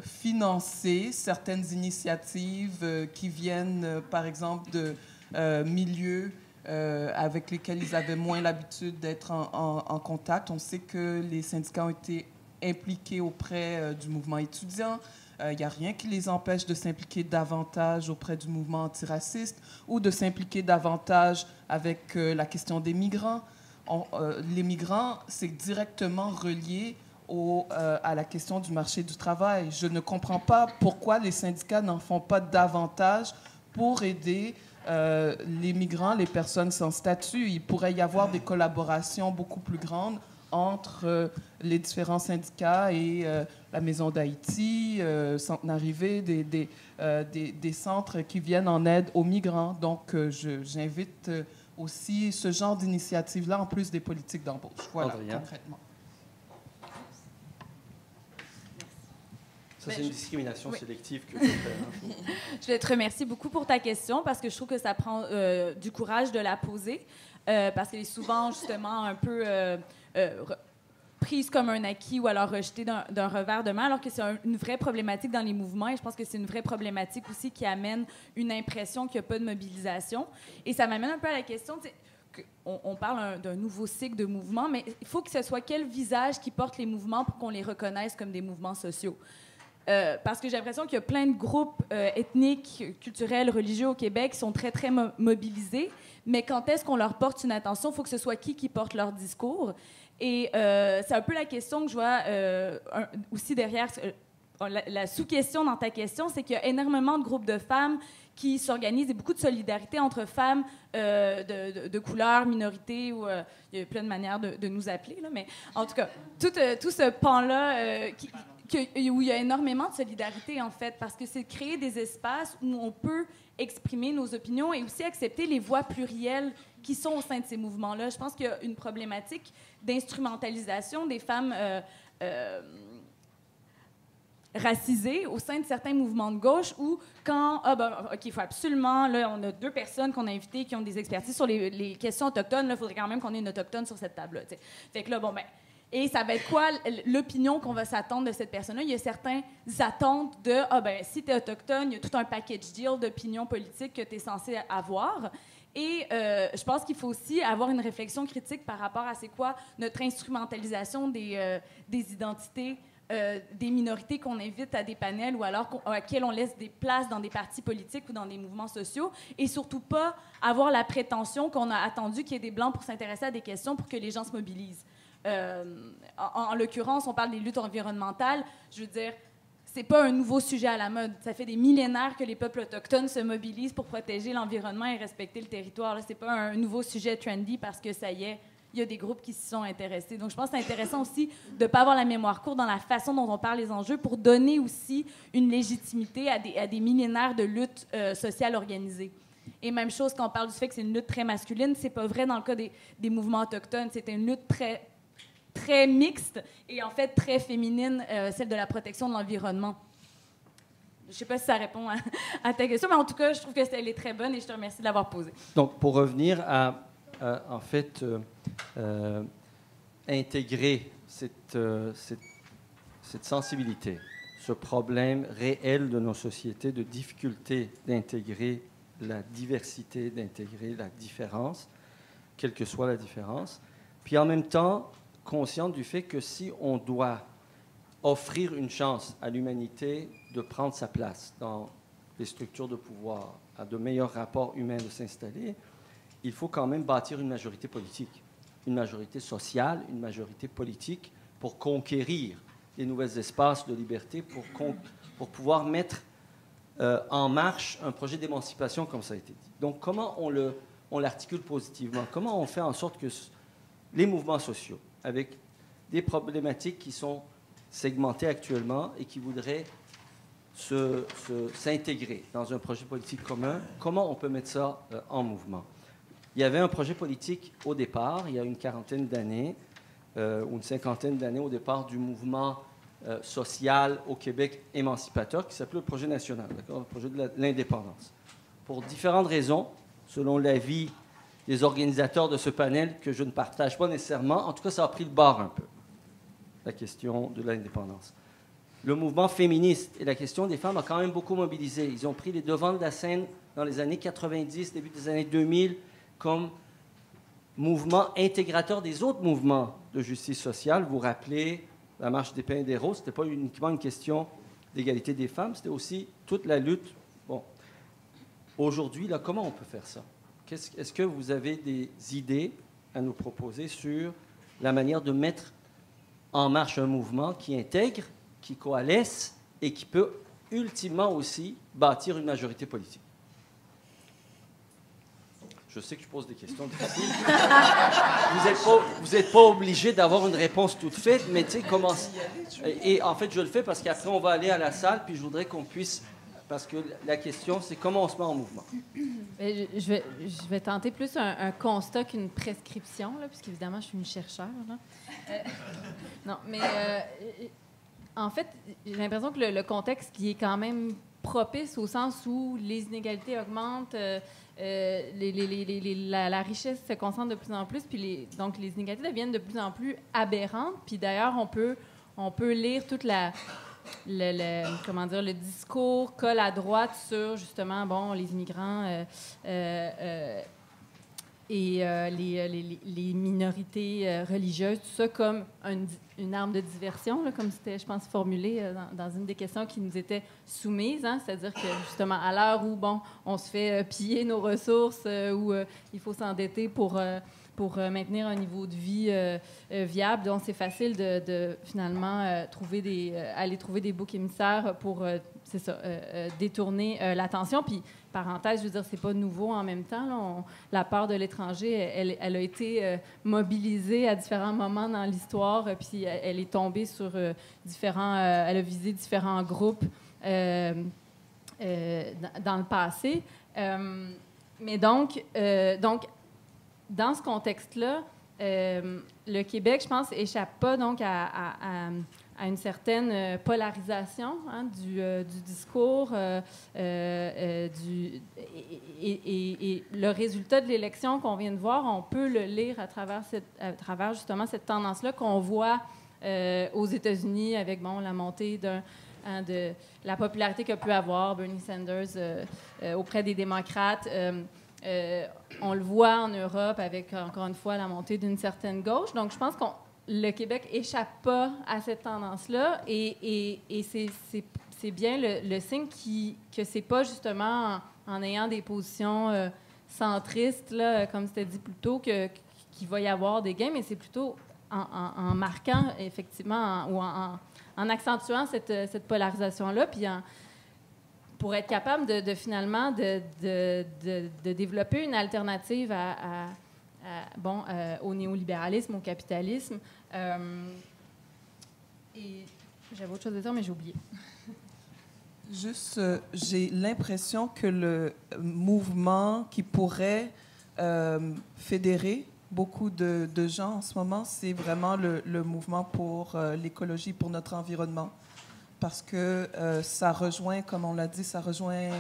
financer certaines initiatives qui viennent, par exemple, de milieux avec lesquels ils avaient moins l'habitude d'être en contact. On sait que les syndicats ont été impliqués auprès du mouvement étudiant. Il n'y a rien qui les empêche de s'impliquer davantage auprès du mouvement antiraciste ou de s'impliquer davantage avec la question des migrants. Les migrants, c'est directement relié à la question du marché du travail. Je ne comprends pas pourquoi les syndicats n'en font pas davantage pour aider les migrants, les personnes sans statut. Il pourrait y avoir des collaborations beaucoup plus grandes entre les différents syndicats et la Maison d'Haïti, Centenarivé, des centres qui viennent en aide aux migrants. Donc, j'invite aussi ce genre d'initiative-là, en plus des politiques d'embauche. Voilà, concrètement. Ça, c'est une discrimination sélective que je fais. Je vais te remercier beaucoup pour ta question parce que je trouve que ça prend du courage de la poser parce qu'elle est souvent, justement, un peu prise comme un acquis ou alors rejetée d'un revers de main, alors que c'est une vraie problématique dans les mouvements. Et je pense que c'est une vraie problématique aussi qui amène une impression qu'il n'y a pas de mobilisation. Et ça m'amène un peu à la question... On parle d'un nouveau cycle de mouvements, mais il faut que ce soit quel visage qui porte les mouvements pour qu'on les reconnaisse comme des mouvements sociaux. Parce que j'ai l'impression qu'il y a plein de groupes ethniques, culturels, religieux au Québec qui sont très, très mobilisés, mais quand est-ce qu'on leur porte une attention, il faut que ce soit qui porte leur discours. Et c'est un peu la question que je vois aussi derrière... la sous-question dans ta question, c'est qu'il y a énormément de groupes de femmes qui s'organisent et beaucoup de solidarité entre femmes de couleur, minorités, ou il y a plein de manières de nous appeler, là, mais en tout cas, tout ce pan-là où il y a énormément de solidarité, en fait, parce que c'est créer des espaces où on peut exprimer nos opinions et aussi accepter les voix plurielles qui sont au sein de ces mouvements-là. Je pense qu'il y a une problématique d'instrumentalisation des femmes racisées au sein de certains mouvements de gauche où quand, OK, il faut absolument, là, on a 2 personnes qu'on a invitées qui ont des expertises sur les questions autochtones, là, il faudrait quand même qu'on ait une autochtone sur cette table-là, t'sais. Fait que là, bon, ben, et ça va être quoi l'opinion qu'on va s'attendre de cette personne-là? Il y a certaines attentes de, si tu es autochtone, il y a tout un package deal d'opinions politiques que tu es censé avoir. Et je pense qu'il faut aussi avoir une réflexion critique par rapport à c'est quoi notre instrumentalisation des identités des minorités qu'on invite à des panels ou alors à qui on laisse des places dans des partis politiques ou dans des mouvements sociaux, et surtout pas avoir la prétention qu'on a attendu qu'il y ait des Blancs pour s'intéresser à des questions pour que les gens se mobilisent. En l'occurrence, on parle des luttes environnementales. Je veux dire, c'est pas un nouveau sujet à la mode. Ça fait des millénaires que les peuples autochtones se mobilisent pour protéger l'environnement et respecter le territoire. Là, c'est pas un nouveau sujet trendy parce que ça y est, il y a des groupes qui s'y sont intéressés. Donc, je pense que c'est intéressant aussi de ne pas avoir la mémoire courte dans la façon dont on parle des enjeux pour donner aussi une légitimité à des millénaires de lutte sociale organisée. Et même chose quand on parle du fait que c'est une lutte très masculine, c'est pas vrai dans le cas des mouvements autochtones. C'était une lutte très mixte et en fait très féminine, celle de la protection de l'environnement. Je ne sais pas si ça répond à ta question, mais en tout cas, je trouve qu'elle est très bonne et je te remercie de l'avoir posée. Donc, pour revenir à en fait, intégrer cette sensibilité, ce problème réel de nos sociétés, de difficulté d'intégrer la diversité, d'intégrer la différence, quelle que soit la différence, puis en même temps, conscient du fait que si on doit offrir une chance à l'humanité de prendre sa place dans les structures de pouvoir, à de meilleurs rapports humains de s'installer, il faut quand même bâtir une majorité politique, une majorité sociale, une majorité politique pour conquérir des nouveaux espaces de liberté pour pouvoir mettre en marche un projet d'émancipation, comme ça a été dit. Donc, comment on l'articule positivement? Comment on fait en sorte que les mouvements sociaux, avec des problématiques qui sont segmentées actuellement et qui voudraient s'intégrer dans un projet politique commun, comment on peut mettre ça en mouvement? Il y avait un projet politique au départ, il y a une quarantaine d'années, ou une cinquantaine d'années au départ du mouvement social au Québec émancipateur qui s'appelait le projet national, le projet de l'indépendance. Pour différentes raisons, selon l'avis des organisateurs de ce panel, que je ne partage pas nécessairement, en tout cas, ça a pris le bord un peu, la question de l'indépendance. Le mouvement féministe et la question des femmes a quand même beaucoup mobilisé. Ils ont pris les devants de la scène dans les années 90, début des années 2000, comme mouvement intégrateur des autres mouvements de justice sociale. Vous vous rappelez la marche des pains et des roses, ce n'était pas uniquement une question d'égalité des femmes, c'était aussi toute la lutte. Bon. Aujourd'hui, là, comment on peut faire ça? Est-ce que vous avez des idées à nous proposer sur la manière de mettre en marche un mouvement qui intègre, qui coalesce et qui peut ultimement aussi bâtir une majorité politique? Je sais que je pose des questions difficiles. Vous n'êtes pas obligé d'avoir une réponse toute faite, mais tu sais, comment... Et en fait, je le fais parce qu'après, on va aller à la salle, puis je voudrais qu'on puisse... Parce que la question, c'est comment on se met en mouvement. Je vais tenter plus un constat qu'une prescription, puisqu'évidemment, je suis une chercheure. Non, mais en fait, j'ai l'impression que le contexte qui est quand même propice au sens où les inégalités augmentent, la richesse se concentre de plus en plus, puis donc les inégalités deviennent de plus en plus aberrantes. Puis d'ailleurs, on peut lire toute le discours colle à droite sur, justement, bon, les immigrants et les minorités religieuses, tout ça comme une arme de diversion, là, comme c'était, je pense, formulé dans une des questions qui nous était soumise, hein, c'est-à-dire que, justement, à l'heure où, bon, on se fait piller nos ressources, où il faut s'endetter pour maintenir un niveau de vie viable. Donc, c'est facile de finalement aller trouver des boucs émissaires pour, détourner l'attention. Puis, parenthèse, je veux dire, c'est pas nouveau en même temps. Là, la peur de l'étranger, elle a été mobilisée à différents moments dans l'histoire, puis elle est tombée sur elle a visé différents groupes dans le passé. Mais donc, dans ce contexte-là, le Québec, je pense, échappe pas donc à une certaine polarisation, hein, du discours et le résultat de l'élection qu'on vient de voir, on peut le lire à travers justement cette tendance-là qu'on voit aux États-Unis avec, bon, la montée de la popularité que peut avoir Bernie Sanders auprès des démocrates. On le voit en Europe avec, encore une fois, la montée d'une certaine gauche. Donc, je pense que le Québec échappe pas à cette tendance-là et c'est bien le signe que c'est pas justement en ayant des positions centristes, là, comme c'était dit plus tôt, qu'il va y avoir des gains, mais c'est plutôt en marquant, effectivement, ou en accentuant cette polarisation-là, puis pour être capable de finalement de développer une alternative au néolibéralisme, au capitalisme. Et j'avais autre chose à dire, mais j'ai oublié. Juste, j'ai l'impression que le mouvement qui pourrait fédérer beaucoup de gens en ce moment, c'est vraiment le mouvement pour l'écologie, pour notre environnement. Parce que ça rejoint, comme on l'a dit, ça rejoint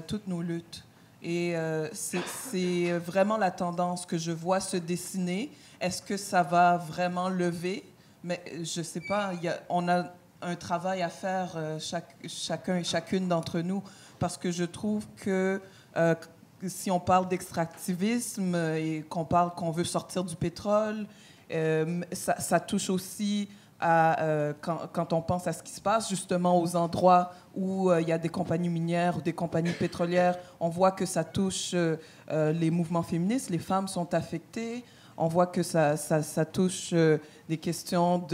toutes nos luttes. Et c'est vraiment la tendance que je vois se dessiner. Est-ce que ça va vraiment lever? Mais je ne sais pas. On a un travail à faire, chacun et chacune d'entre nous, parce que je trouve que si on parle d'extractivisme et qu'on veut sortir du pétrole, ça touche aussi quand on pense à ce qui se passe, justement, aux endroits où il y a des compagnies minières ou des compagnies pétrolières, on voit que ça touche les mouvements féministes, les femmes sont affectées, on voit que ça touche des questions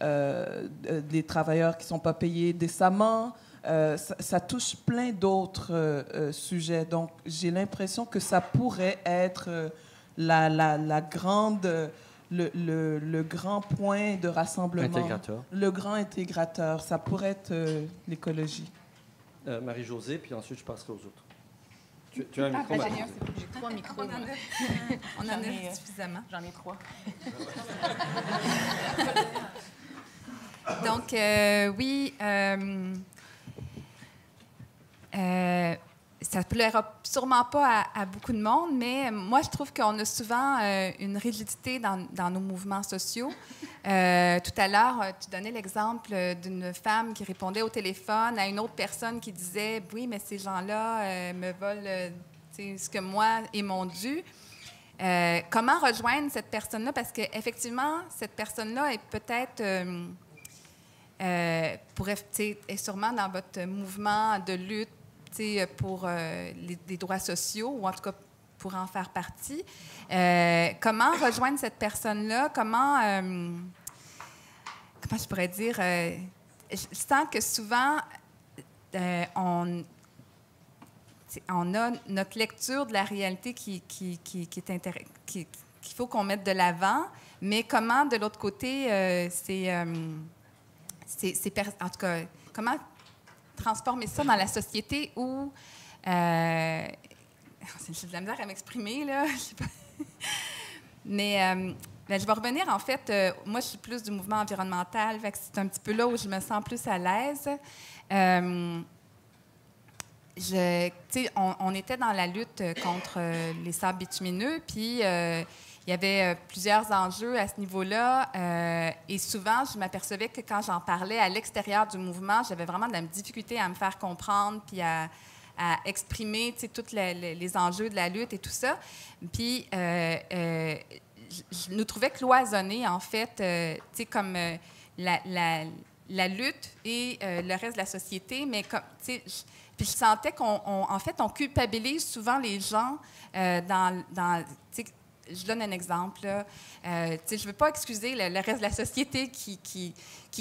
des travailleurs qui ne sont pas payés décemment. Ça touche plein d'autres sujets. Donc, j'ai l'impression que ça pourrait être la grande... Le grand point de rassemblement. Intégrateur. Le grand intégrateur. Ça pourrait être l'écologie. Marie-Josée, puis ensuite, je passerai aux autres. Tu as un micro, Marie-Josée? J'ai 3 micros. On en a suffisamment. J'en ai 3. Donc, oui, ça ne plaira sûrement pas à beaucoup de monde, mais moi, je trouve qu'on a souvent une rigidité dans nos mouvements sociaux. Tout à l'heure, tu donnais l'exemple d'une femme qui répondait au téléphone à une autre personne qui disait « Oui, mais ces gens-là me volent ce que moi est mon dû. » Comment rejoindre cette personne-là? Parce qu'effectivement, cette personne-là est peut-être... est sûrement dans votre mouvement de lutte pour les droits sociaux, ou en tout cas pour en faire partie. Comment rejoindre cette personne-là? Comment je pourrais dire? Je sens que souvent, on a notre lecture de la réalité qu'il faut qu'on mette de l'avant, mais comment, de l'autre côté, en tout cas, comment transformer ça dans la société où... j'ai de la misère à m'exprimer, là. Je sais pas. Mais je vais revenir, en fait, moi, je suis plus du mouvement environnemental, fait que c'est un petit peu là où je me sens plus à l'aise. On était dans la lutte contre les sables bitumineux, puis il y avait plusieurs enjeux à ce niveau-là. Et souvent, je m'apercevais que quand j'en parlais à l'extérieur du mouvement, j'avais vraiment de la difficulté à me faire comprendre, puis à exprimer tous les enjeux de la lutte et tout ça. Puis, je nous trouvais cloisonnés, en fait, comme la lutte et le reste de la société, mais comme, puis je sentais en fait, on culpabilise souvent les gens je donne un exemple. Je ne veux pas excuser le reste de la société qui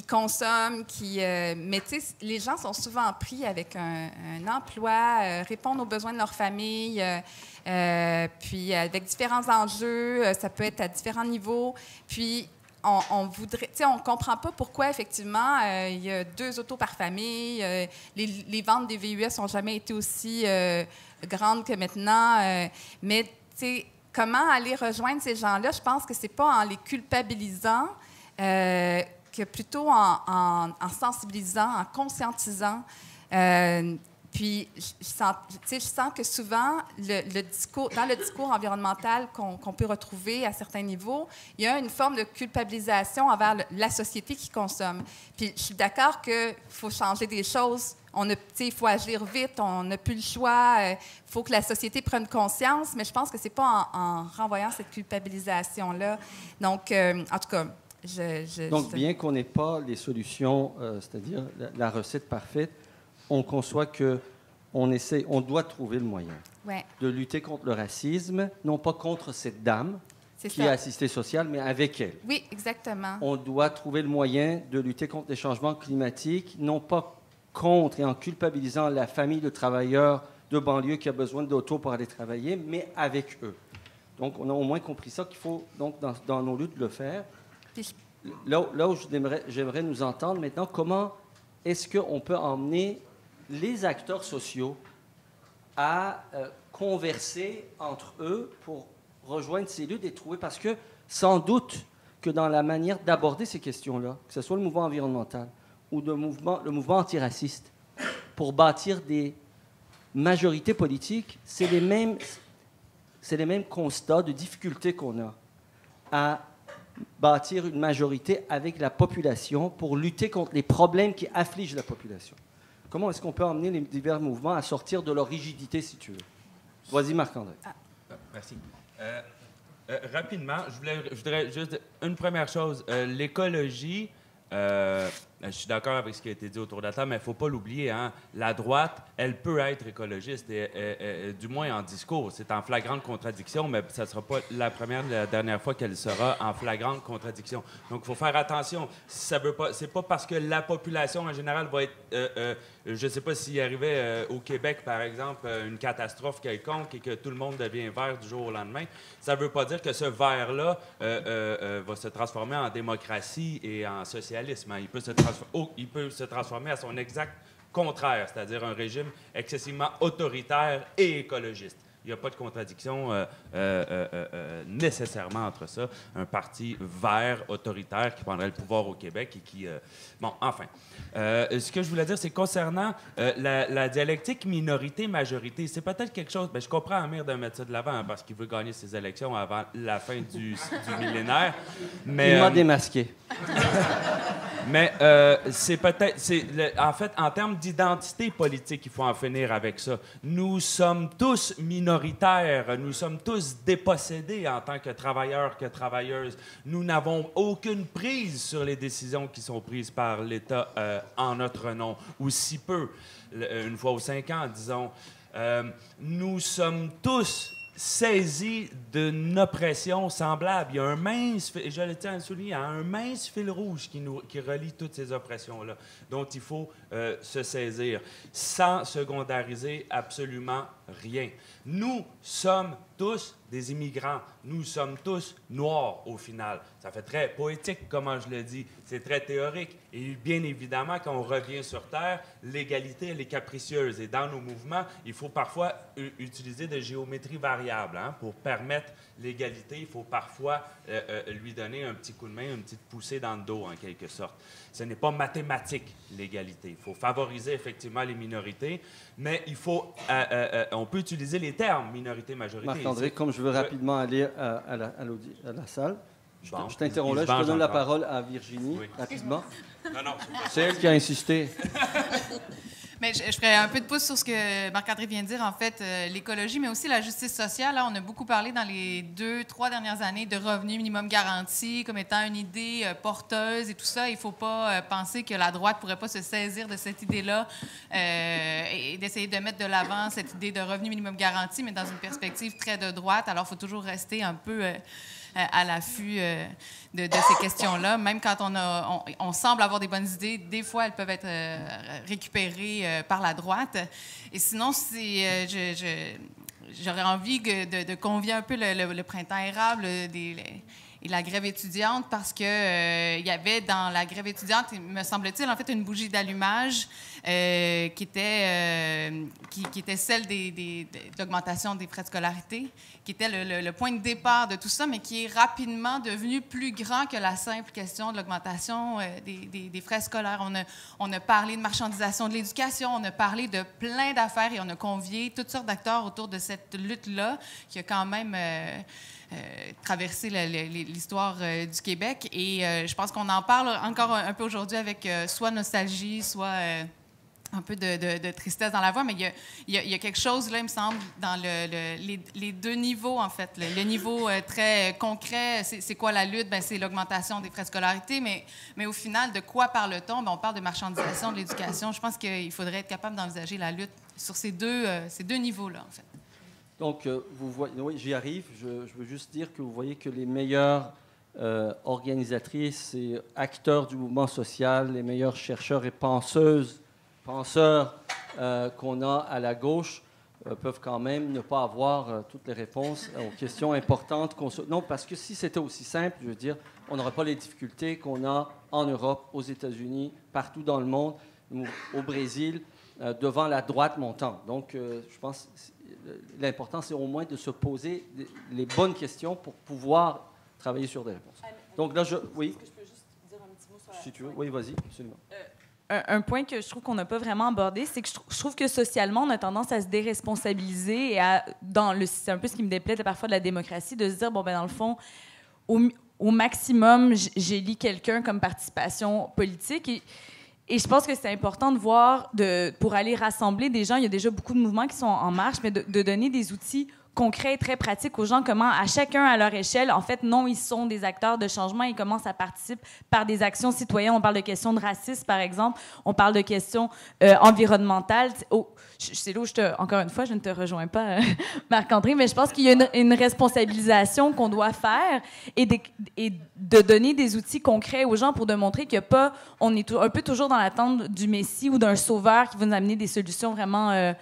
consomme, mais les gens sont souvent pris avec un emploi, répondent aux besoins de leur famille, puis avec différents enjeux, ça peut être à différents niveaux. Puis, on comprend pas pourquoi, effectivement, il y a 2 autos par famille. Les ventes des VUS n'ont jamais été aussi grandes que maintenant. Mais, comment aller rejoindre ces gens-là? Je pense que c'est pas en les culpabilisant, que plutôt en sensibilisant, en conscientisant. Puis, je sens que souvent, dans le discours environnemental qu'on peut retrouver à certains niveaux, il y a une forme de culpabilisation envers la société qui consomme. Puis, je suis d'accord qu'il faut changer des choses. Il faut agir vite, on n'a plus le choix. Il faut que la société prenne conscience, mais je pense que ce n'est pas en renvoyant cette culpabilisation-là. Donc, en tout cas, Donc, bien qu'on n'ait pas les solutions, c'est-à-dire la recette parfaite, on conçoit on doit trouver le moyen de lutter contre le racisme, non pas contre cette dame qui est assistée sociale, mais avec elle. Oui, exactement. On doit trouver le moyen de lutter contre les changements climatiques, non pas contre et en culpabilisant la famille de travailleurs de banlieue qui a besoin d'auto pour aller travailler, mais avec eux. Donc, on a au moins compris ça, qu'il faut, donc, dans nos luttes, le faire. Là où j'aimerais nous entendre maintenant, comment est-ce qu'on peut emmener les acteurs sociaux à converser entre eux pour rejoindre ces luttes et trouver... Parce que, sans doute, que dans la manière d'aborder ces questions-là, que ce soit le mouvement environnemental ou le mouvement antiraciste, pour bâtir des majorités politiques, c'est les mêmes constats de difficultés qu'on a à bâtir une majorité avec la population pour lutter contre les problèmes qui affligent la population. Comment est-ce qu'on peut emmener les divers mouvements à sortir de leur rigidité, si tu veux? Vas-y, Marc-André. Merci. Rapidement, je voudrais juste une première chose. L'écologie, je suis d'accord avec ce qui a été dit autour de la table, mais il ne faut pas l'oublier. Hein, la droite, elle peut être écologiste, du moins en discours. C'est en flagrante contradiction, mais ça ne sera pas la dernière fois qu'elle sera en flagrante contradiction. Donc, il faut faire attention. Ça veut pas, c'est pas parce que la population en général va être... je ne sais pas s'il arrivait au Québec, par exemple, une catastrophe quelconque et que tout le monde devient vert du jour au lendemain. Ça ne veut pas dire que ce vert-là va se transformer en démocratie et en socialisme. Hein. Il peut se transformer à son exact contraire, c'est-à-dire un régime excessivement autoritaire et écologiste. Il n'y a pas de contradiction nécessairement entre ça. Un parti vert, autoritaire, qui prendrait le pouvoir au Québec et qui... Bon, enfin. Ce que je voulais dire, c'est concernant la dialectique minorité-majorité, c'est peut-être quelque chose... Bien, je comprends Amir de mettre ça de l'avant hein, parce qu'il veut gagner ses élections avant la fin du millénaire. Mais, il m'a démasqué. Mais c'est peut-être... En fait, en termes d'identité politique, il faut en finir avec ça. Nous sommes tous minoritaires. Nous sommes tous dépossédés en tant que travailleurs, que travailleuses. Nous n'avons aucune prise sur les décisions qui sont prises par l'État en notre nom, ou si peu, une fois aux 5 ans, disons. Nous sommes tous saisis d'une oppression semblable. Il y a un mince, et je le tiens à le souligner, il y a un mince fil rouge qui relie toutes ces oppressions-là, dont il faut se saisir, sans secondariser absolument rien. Nous sommes tous des immigrants. Nous sommes tous noirs, au final. Ça fait très poétique, comment je le dis. C'est très théorique. Et bien évidemment, quand on revient sur Terre, l'égalité, elle est capricieuse. Et dans nos mouvements, il faut parfois utiliser de géométrie variable. Hein, pour permettre l'égalité, il faut parfois lui donner un petit coup de main, une petite poussée dans le dos, en quelque sorte. Ce n'est pas mathématique, l'égalité. Il faut favoriser effectivement les minorités, mais il faut... on peut utiliser les termes minorité-majorité. Marc-André, comme je veux rapidement aller à la salle, je t'interromps là, je te donne la parole à Virginie, rapidement. Non, c'est elle qui a insisté. Mais je ferais un peu de pouce sur ce que Marc-André vient de dire, en fait, l'écologie, mais aussi la justice sociale. Là, on a beaucoup parlé dans les 2-3 dernières années de revenu minimum garanti comme étant une idée porteuse et tout ça. Il ne faut pas penser que la droite ne pourrait pas se saisir de cette idée-là et d'essayer de mettre de l'avant cette idée de revenu minimum garanti, mais dans une perspective très de droite. Alors, il faut toujours rester un peu... à l'affût de ces questions-là. Même quand on semble avoir des bonnes idées, des fois, elles peuvent être récupérées par la droite. Et sinon, j'aurais envie de convier un peu le printemps érable et la grève étudiante parce que il y avait dans la grève étudiante, me semble-t-il, en fait, une bougie d'allumage qui était celle de l'augmentation des frais de scolarité, qui était le point de départ de tout ça, mais qui est rapidement devenu plus grand que la simple question de l'augmentation des frais scolaires. On a parlé de marchandisation de l'éducation, on a parlé de plein d'affaires et on a convié toutes sortes d'acteurs autour de cette lutte-là qui a quand même... traverser l'histoire du Québec. Et je pense qu'on en parle encore un peu aujourd'hui avec soit nostalgie, soit un peu de tristesse dans la voix, mais il y a quelque chose, là, il me semble, dans les deux niveaux, en fait. Le niveau très concret, c'est quoi la lutte? Bien, c'est l'augmentation des frais de scolarité, mais au final, de quoi parle-t-on? Bien, on parle de marchandisation de l'éducation. Je pense qu'il faudrait être capable d'envisager la lutte sur ces deux niveaux-là, en fait. Donc, vous voyez, oui, j'y arrive. Je veux juste dire que vous voyez que les meilleures organisatrices et acteurs du mouvement social, les meilleurs chercheurs et penseurs qu'on a à la gauche peuvent quand même ne pas avoir toutes les réponses aux questions importantes. Non, parce que si c'était aussi simple, je veux dire, on n'aurait pas les difficultés qu'on a en Europe, aux États-Unis, partout dans le monde, au Brésil, devant la droite montante. Donc, je pense... L'important, c'est au moins de se poser les bonnes questions pour pouvoir travailler sur des réponses. Donc là, oui. Est-ce que je peux juste dire un petit mot sur si tu veux. Oui, vas-y, absolument. Un point que je trouve qu'on n'a pas vraiment abordé, c'est que je trouve que socialement, on a tendance à se déresponsabiliser et c'est un peu ce qui me déplaît parfois de la démocratie, de se dire, bon, ben dans le fond, au maximum, j'élis quelqu'un comme participation politique et je pense que c'est important de voir, pour aller rassembler des gens, il y a déjà beaucoup de mouvements qui sont en marche, mais de donner des outils concret et très pratique aux gens, comment à chacun à leur échelle, en fait, non, ils sont des acteurs de changement, ils commencent à participer par des actions citoyennes. On parle de questions de racisme, par exemple, on parle de questions environnementales. C'est là où encore une fois, je ne te rejoins pas, Marc-André, mais je pense qu'il y a une responsabilisation qu'on doit faire et de donner des outils concrets aux gens pour démontrer qu'il n'y a pas, on est un peu toujours dans l'attente du Messie ou d'un sauveur qui va nous amener des solutions vraiment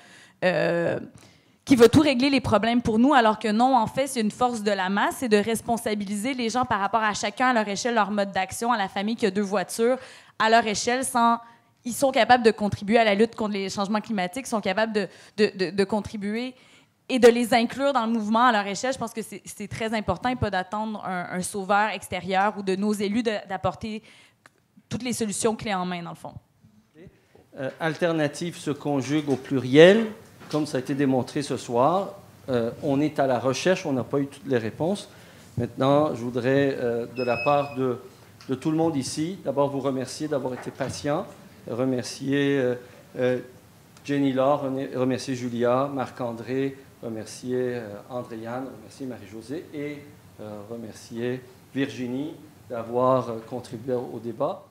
qui va tout régler les problèmes pour nous, alors que non, en fait, c'est une force de la masse, c'est de responsabiliser les gens par rapport à chacun à leur échelle, leur mode d'action, à la famille qui a 2 voitures, à leur échelle, ils sont capables de contribuer à la lutte contre les changements climatiques, sont capables de contribuer et de les inclure dans le mouvement à leur échelle. Je pense que c'est très important et pas d'attendre un sauveur extérieur ou de nos élus d'apporter toutes les solutions clés en main, dans le fond. Alternative se conjugue au pluriel. Comme ça a été démontré ce soir, on est à la recherche, on n'a pas eu toutes les réponses. Maintenant, je voudrais, de la part de tout le monde ici, d'abord vous remercier d'avoir été patient, remercier Jenny Laure, remercier Julia, Marc-André, remercier Andréane, remercier Marie-Josée et remercier Virginie d'avoir contribué au débat.